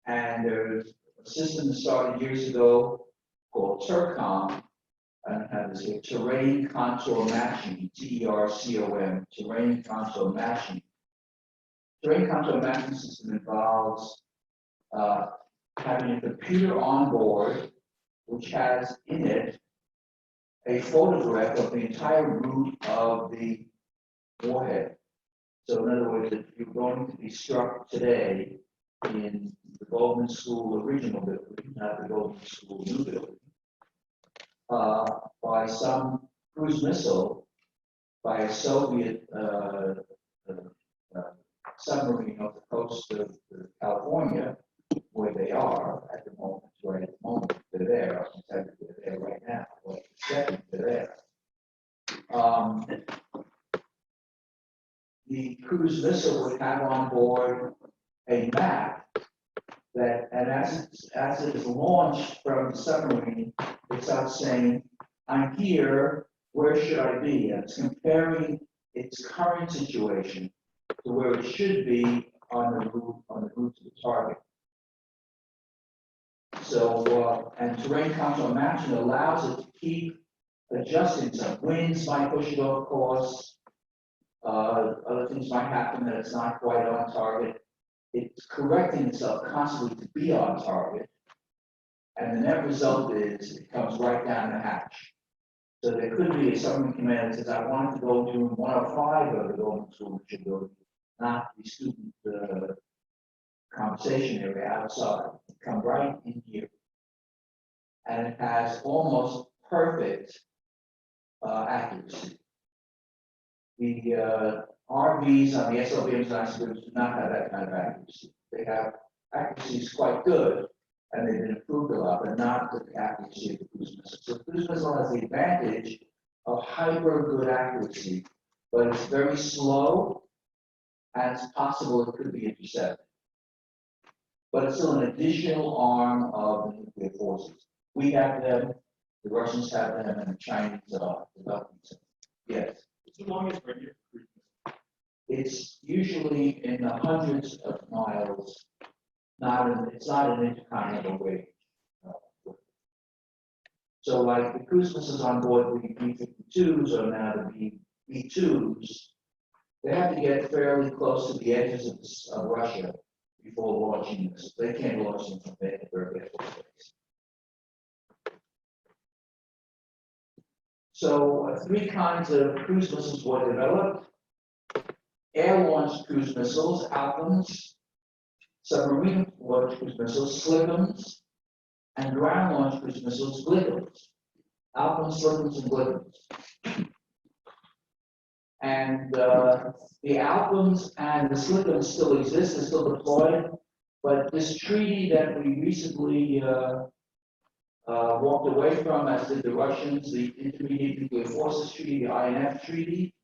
and there's a system that started years ago called TERCOM. And has a terrain contour matching, TERCOM, terrain contour matching. Terrain contour matching system involves having a computer on board, which has in it a photograph of the entire route of the warhead. So in other words, if you're going to be struck today in the Goldman School original building, not the Goldman School new building, by some cruise missile, by a Soviet submarine off the coast of California, where they are at the moment, right at the moment, they're there, they're there right now, or at the second they're there. The cruise missile would have on board a map that, and as it is launched from the submarine, it's out saying, I'm here, where should I be? And it's comparing its current situation to where it should be on the route to the target. So, and terrain contour matching allows it to keep adjusting. Some winds might push it off course. Other things might happen that it's not quite on target. It's correcting itself constantly to be on target. And the net result is it comes right down the hatch. So there could be a submarine commander that says, I want to go to 105 of the Goldman School building, not the student conversation area outside. Come right in here. And it has almost perfect accuracy. The RVs on the SLBMs and ICBMs do not have that kind of accuracy. They have accuracies quite good, and they've been improved a lot, but not the accuracy of the cruise missile. So the cruise missile has the advantage of hyper good accuracy, but it's very slow, and it's possible it could be intercepted. But it's still an additional arm of the nuclear forces. We have them, the Russians have them, and the Chinese are developing them. Yes. It's the longest range of cruise missile. It's usually in the hundreds of miles. It's not an intercontinental range. So like the cruise missiles on board the B-52s or now the B-2s, they have to get fairly close to the edges of Russia before launching this. They can't launch them from Vandenberg Air Force Base. So 3 kinds of cruise missiles were developed. Air-launched cruise missiles, Alpins, submarine-launched cruise missiles, Slickums, and ground-launched cruise missiles, Glickums. Alpins, Slickums, and Blickums. And the Alpins and the Slickums still exist, they're still deployed, but this treaty that we recently walked away from, as did the Russians, the Intermediate Nuclear Forces Treaty, the INF Treaty,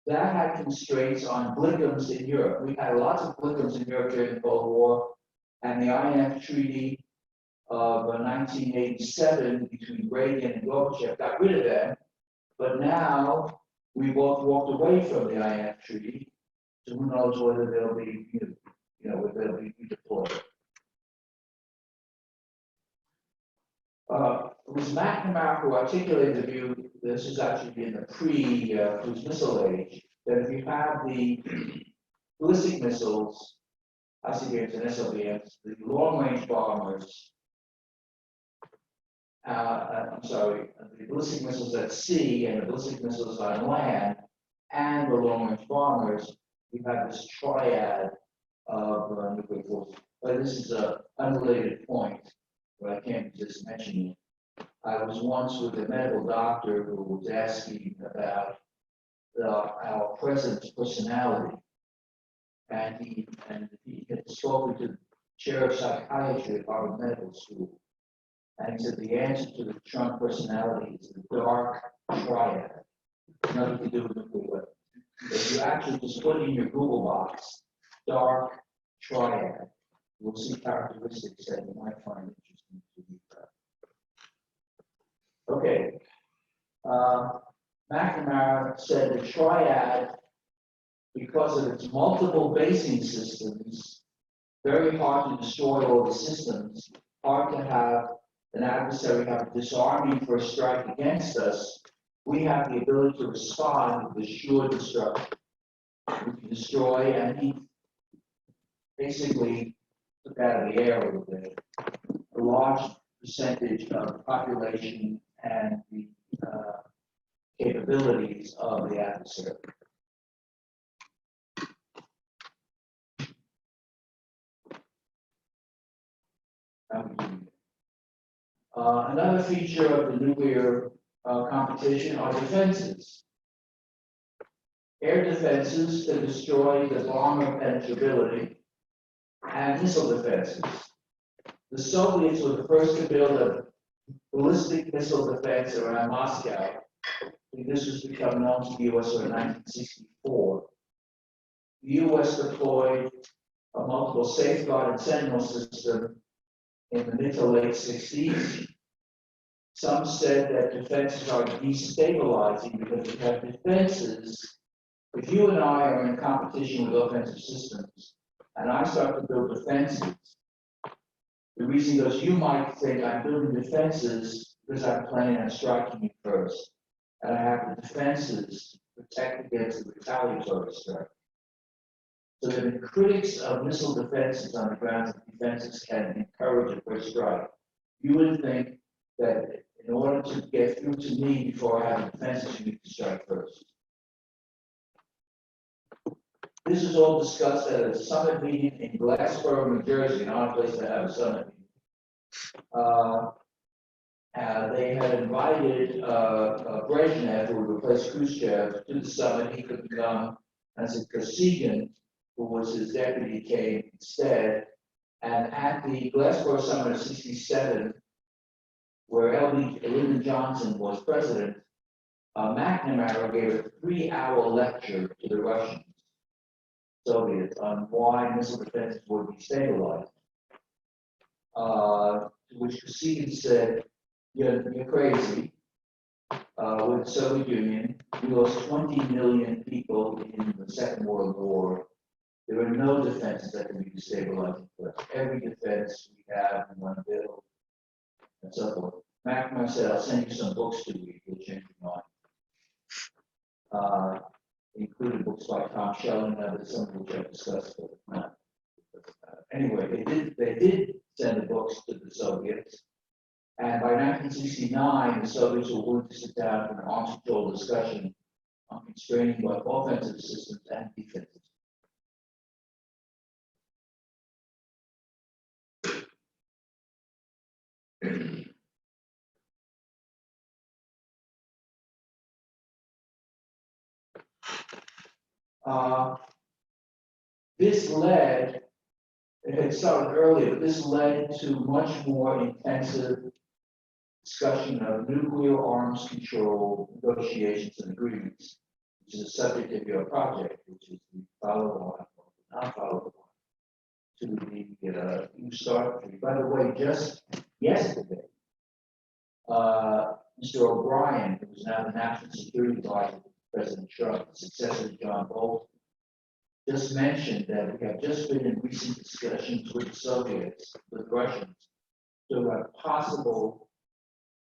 that had constraints on Blickums in Europe. We had lots of Blickums in Europe during the Cold War, and the INF Treaty of 1987 between Reagan and Gorbachev got rid of them, but now we both walked away from the INF Treaty, so who knows whether they'll be, whether they'll be redeployed. It was McNamara who articulated the view, this is actually in the pre-cruise missile age, that if you have the ballistic missiles, ICBMs and SLBMs, the long-range bombers, the ballistic missiles at sea and the ballistic missiles on land, and the long-range bombers, you have this triad of nuclear forces. But this is an unrelated point, but I can't resist mentioning it. I was once with a medical doctor who was asking about our president's personality, and he had spoken to the chair of psychiatry at Harvard Medical School, and he said the answer to the Trump personality is the dark triad. Nothing to do with nuclear weapons. If you actually just put in your Google box, dark triad, you'll see characteristics that you might find interesting to read about. Okay. McNamara said the triad, because of its multiple basing systems, very hard to destroy all the systems, hard to have an adversary have disarming for a strike against us. We have the ability to respond with assured destruction. We can destroy, and he basically took out of the air a little bit a large percentage of the population and the capabilities of the adversary. Another feature of the nuclear competition are defenses. Air defenses to destroy the bomber penetrability, and missile defenses. The Soviets were the first to build a ballistic missile defense around Moscow. And this was become known to the U.S. in 1964. The U.S. deployed a multiple safeguard and sentinel system in the mid to late 60s. Some said that defenses are destabilizing because you have defenses. If you and I are in competition with offensive systems, and I start to build defenses, the reason goes, you might think I'm building defenses because I'm planning on striking you first. And I have the defenses to protect against the retaliatory strike. So the critics of missile defenses on the grounds that defenses can encourage a first strike, you would think that in order to get through to me before I have defenses, you need to strike first. This is all discussed at a summit meeting in Glassboro, New Jersey, not a place to have a summit meeting. They had invited Brezhnev, who would replace Khrushchev, to the summit. He couldn't come, and so Kosygin, who was his deputy, came instead. And at the Glassboro summit of '67, where Lyndon Johnson was president, McNamara gave a 3-hour lecture to the Russians, Soviets, on why missile defenses would be stabilized. To which Kosygin said, you're crazy. With the Soviet Union, we lost 20 million people in the Second World War. There are no defenses that can be destabilizing for us. Every defense we have, we want to build, and so forth. McNamara said, I'll send you some books to read, you'll change your mind. Including books by Tom Schelling and others, some of which I've discussed. Anyway, they did send the books to the Soviets. And by 1969, the Soviets were willing to sit down for an arms control discussion on constraining both offensive systems and defensive. This led, it had started earlier, but this led to much more intensive discussion of nuclear arms control negotiations and agreements, which is the subject of your project, which is the follow-on, or not follow-on, to the New START treaty. By the way, just yesterday, Mr. O'Brien, who is now the National Security Advisor to President Trump, the successor to John Bolton, just mentioned that we have just been in recent discussions with the Soviets, with Russians, to have possible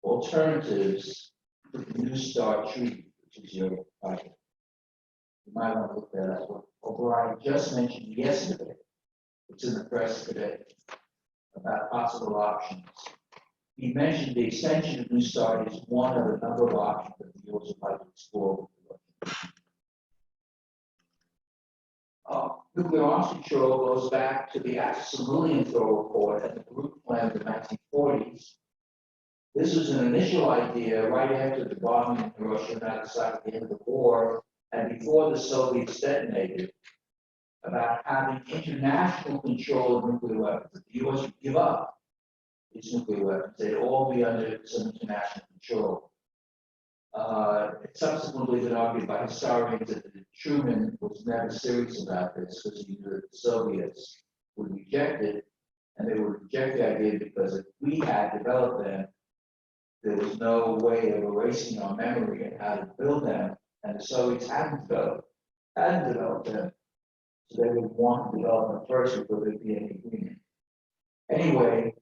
alternatives to the New START treaty, which is your project. You might want to look that up. What O'Brien just mentioned yesterday, it's in the press today, about possible options. He mentioned the extension of New START is one of a number of options that we also like to explore. Nuclear arms control goes back to the Axel-Lilienthal report and the group plan of the 1940s. This was an initial idea right after the bombing in Hiroshima outside at the end of the war and before the Soviets detonated, about having international control of nuclear weapons. If the U.S. would give up its nuclear weapons, they'd all be under some international control. It's subsequently been argued by historians that Truman was never serious about this because he knew that the Soviets would reject it, and they would reject the idea because if we had developed them, there was no way of erasing our memory and how to build them, and the Soviets hadn't developed them, so they would want to develop them first before there'd be any agreement. Anyway,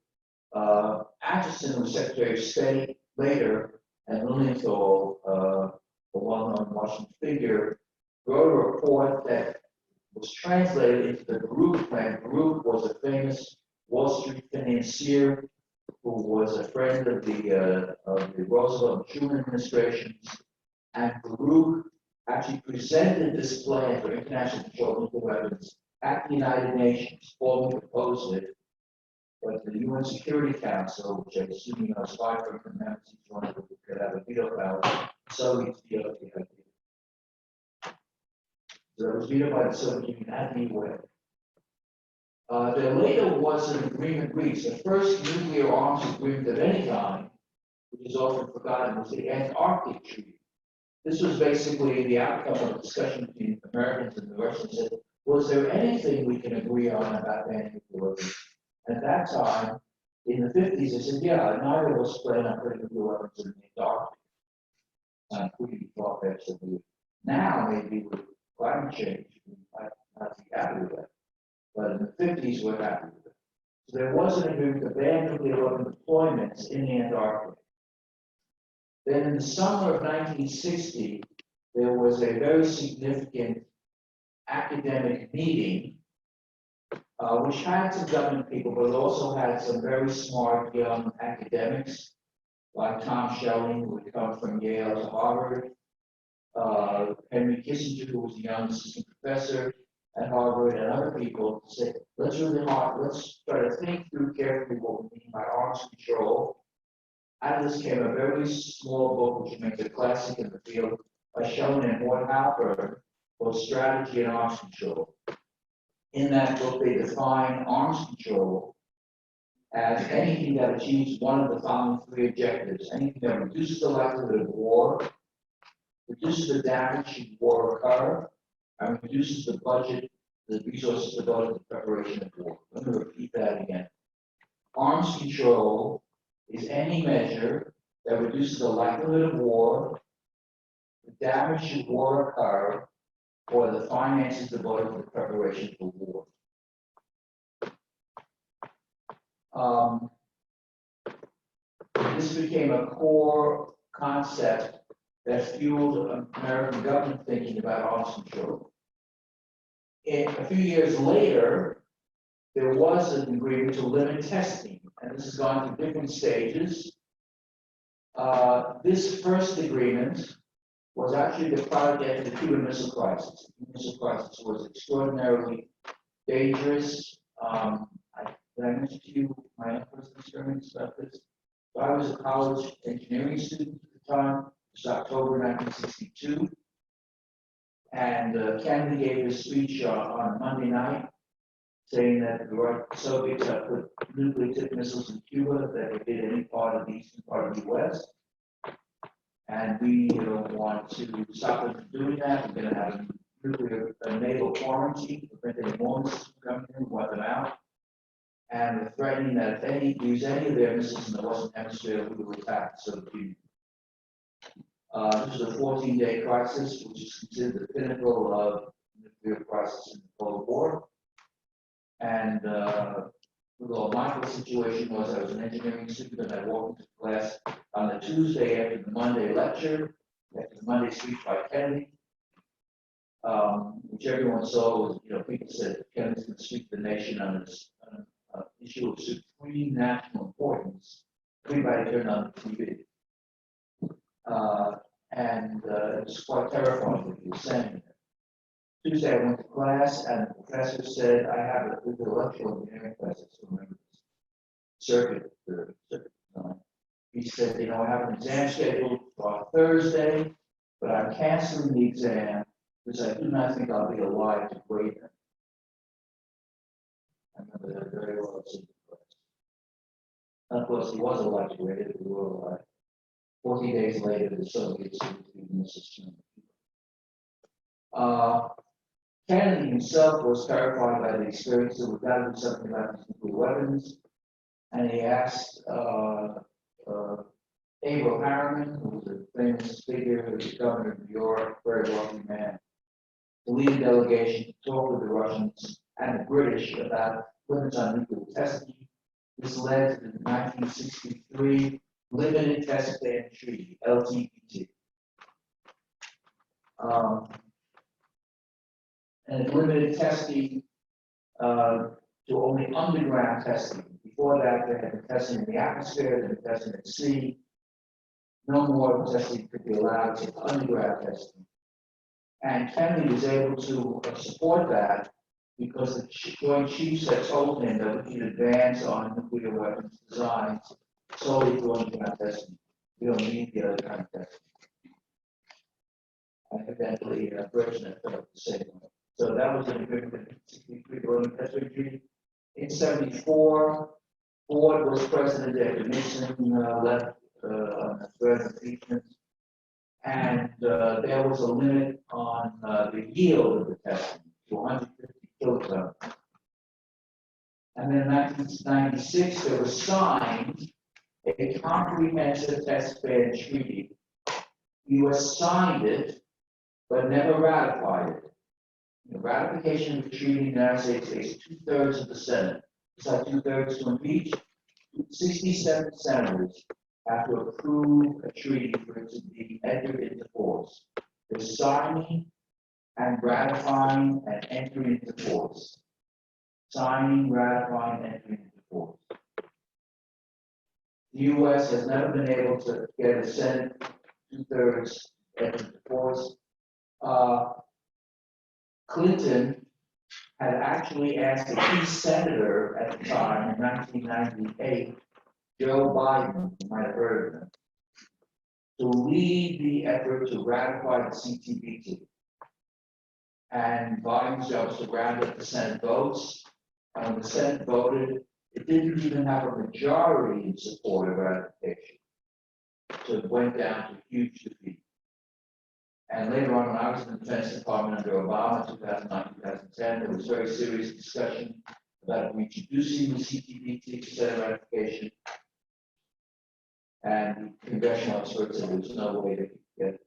Acheson was Secretary of State later, and Lilienthal, a well-known Washington figure, wrote a report that was translated into the Baruch plan. Baruch was a famous Wall Street financier who was a friend of the Roosevelt and Truman administrations, and Baruch actually presented this plan for international control of nuclear weapons at the United Nations, formally proposed it, but the UN Security Council, which I assume you know is 5 different members, each one of them could have a veto power, Soviets vetoed the idea. So it was vetoed by the Soviet Union at the UN. There later was an agreement reached. The first nuclear arms agreement of any kind, which is often forgotten, was the Antarctic Treaty. This was basically the outcome of a discussion between the Americans and the Russians. Said, was there anything we can agree on about banning nuclear weapons? At that time, in the 50s, they said, yeah, neither of us plan on putting nuclear weapons in the Antarctic. We thought absolutely. Now, maybe with climate change, we might not be happy with that. But in the 50s, we're happy with it. So there was an agreement to ban nuclear weapon deployments in the Antarctic. Then in the summer of 1960, there was a very significant academic meeting, which had some government people, but it also had some very smart young academics, like Tom Schelling, who had come from Yale to Harvard, Henry Kissinger, who was a young assistant professor at Harvard, and other people to say, let's try to think through carefully what we mean by arms control. Out of this came a very small book, which makes a classic in the field, by Schelling and Mort Halpern, called Strategy and Arms Control. In that book, they define arms control as anything that achieves one of the following 3 objectives: anything that reduces the likelihood of war, reduces the damage should war occur, and reduces the budget, the resources devoted to preparation of war. Let me repeat that again. Arms control is any measure that reduces the likelihood of war, the damage should war occur, or the finances devoted to the preparation for war. This became a core concept that fueled American government thinking about arms control. A few years later, there was an agreement to limit testing, and this has gone through different stages. This first agreement was actually the product after the Cuban Missile Crisis. The Cuban Missile Crisis was extraordinarily dangerous. Did I mention to you my own personal experience about this? So I was a college engineering student at the time. It was October 1962. And Kennedy gave a speech on Monday night, saying that the Soviets have put nuclear tipped missiles in Cuba, that they did any part of the eastern part of the U.S. And we want to stop them from doing that. We're going to have a naval quarantine, prevent any more missiles from coming in, wipe them out. And we're threatening that if any use any of their missiles in the Western Hemisphere, we will attack the Soviet Union. This is a 14-day crisis, which is considered the pinnacle of nuclear crisis in the Cold War. And the little Michael situation was I was an engineering student and I walked into class on the Tuesday after the Monday lecture, after the Monday speech by Kennedy, which everyone saw was, people said Kennedy's going to speak to the nation on this issue of supreme national importance. Everybody turned on the TV. And it was quite terrifying what he was saying. Tuesday, I went to class, and the professor said, I have a good electrical engineering class, I still remember this circuit design. He said, I have an exam scheduled for Thursday, but I'm canceling the exam because I do not think I'll be alive to grade them. I remember that very well. And of course, he was alive to grade it, we were alive. 40 days later, the Soviets used missiles. Kennedy himself was terrified by the experience, so we've got to do something about these nuclear weapons. And he asked Averell Harriman, who was a famous figure, who was the governor of New York, very wealthy man, to lead a delegation to talk with the Russians and the British about limits on nuclear testing. This led to the 1963 Limited Test Ban Treaty, LTBT. And it limited testing to only underground testing. Before that, they had been testing in the atmosphere, they had been testing at sea. No more testing could be allowed to underground testing. And Kennedy was able to support that because the Joint Chiefs had told him that we can advance on nuclear weapons designs solely through underground testing. We don't need the other kind of testing. And eventually, Brezhnev felt the same way. So that was an agreement in 1963 Testing Treaty. In 1974, Ford was president after Nixon left on the threat of impeachment. And there was a limit on the yield of the testing to 150 kilotons. And then in 1996, there was signed a comprehensive test ban treaty. The U.S. signed it, but never ratified it. The ratification of the treaty in the United States takes 2/3 of the Senate. It's like 2/3 to impeach. 67 senators have to approve a treaty for it to be entered into force. They're signing and ratifying and entering into force. Signing, ratifying, entering into force. The U.S. has never been able to get a Senate 2/3 entered into force. Clinton had actually asked a key senator at the time in 1998, Joe Biden, you might have heard of him, to lead the effort to ratify the CTBT. And Biden's job was to round up the Senate votes. And when the Senate voted, it didn't even have a majority in support of ratification. So it went down to huge defeat. And later on, when I was in the Defense Department under Obama, 2009, 2010, there was very serious discussion about introducing the CTBT to Senate ratification. And the congressional experts said there was no way to get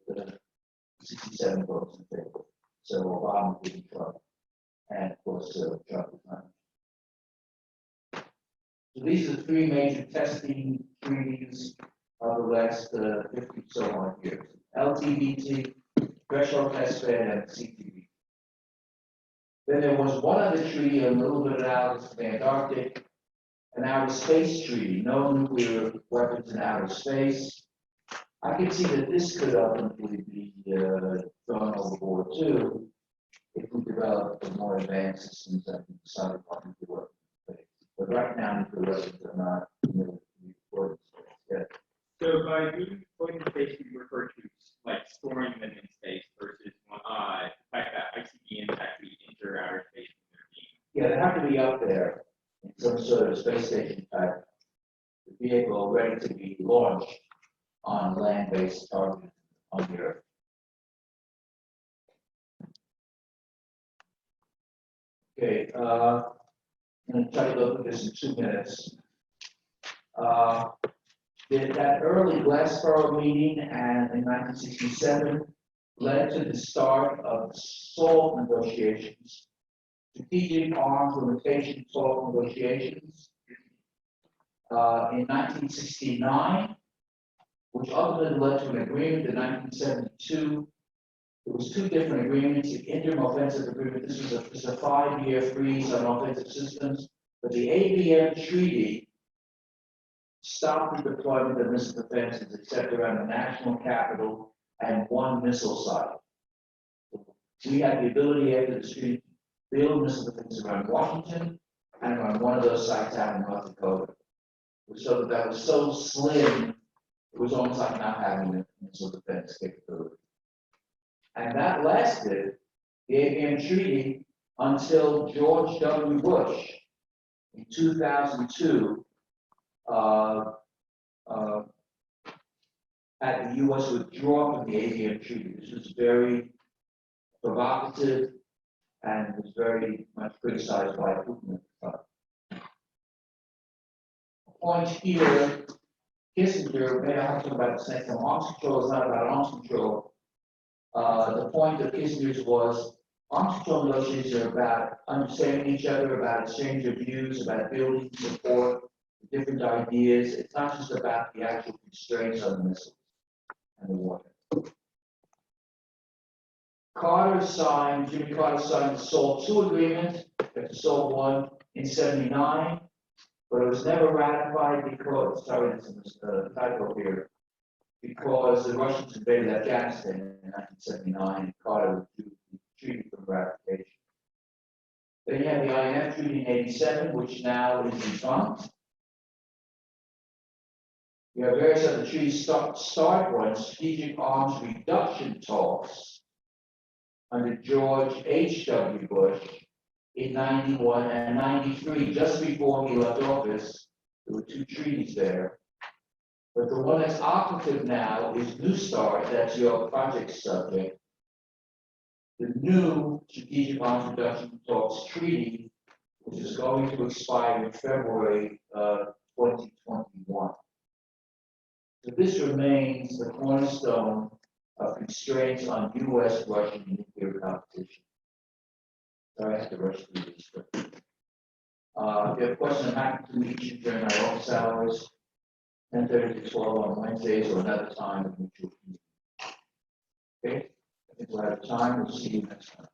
67 votes in favor. So Obama didn't try. And of course, Trump was not. So these are the three major testing treaties of the last 50 so on years. LTBT, Threshold Test Ban, and CTBT. Then there was one other treaty a little bit out of the Antarctic, an outer space treaty, no nuclear weapons in outer space. I can see that this could ultimately be thrown overboard too, if we develop more advanced systems that can decide upon nuclear weapons in space. But right now, nuclear weapons are not deployed in space yet. So by deploying in space, you refer to like storing them in space versus have to be up there in some sort of space station type vehicle ready to be launched on land-based target on the Earth. Okay, I'm going to try to go through this in 2 minutes. That early Glassboro meeting and in 1967 led to the start of SALT negotiations, Strategic Arms Limitation SALT negotiations. In 1969, which ultimately led to an agreement in 1972. There was 2 different agreements, the interim offensive agreement, this was a 5-year freeze on offensive systems, but the ABM treaty stopped the deployment of missile defenses except around the national capital and 1 missile site. We had the ability after the treaty to build missile defenses around Washington and around one of those sites out in North Dakota. So that was so slim, it was almost like not having a missile defense capability. And that lasted, the ABM treaty, until George W. Bush in 2002 had the U.S. withdraw from the ABM treaty. This was very provocative and was very much criticized by Putin. Point here, Kissinger, maybe I have to talk about this next time. Arms control is not about arms control. The point of Kissinger's was arms control negotiations are about understanding each other, about exchange of views, about building support, different ideas. It's not just about the actual constraints on the missiles and the warfare. Jimmy Carter signed the SALT II agreement, after SALT I in '79, but it was never ratified because, sorry, this is a typo here, because the Russians invaded Afghanistan in 1979, and Carter withdrew the treaty from ratification. Then you have the INF Treaty in '87, which now is defunct. You have various other treaties start one, strategic arms reduction talks under George H.W. Bush in '91 and '93, just before he left office. There were 2 treaties there. But the one that's operative now is New START, that's your project subject. The new Strategic Arms Reduction Talks Treaty, which is going to expire in February 2021. So this remains the cornerstone of constraints on U.S.-Russian nuclear competition. Sorry, I have to rush through this. If you have a question, I'm happy to meet you during our office hours, 10:30 to 12 on Wednesdays, or another time in which you'll meet. Okay? I think we're out of time. We'll see you next time.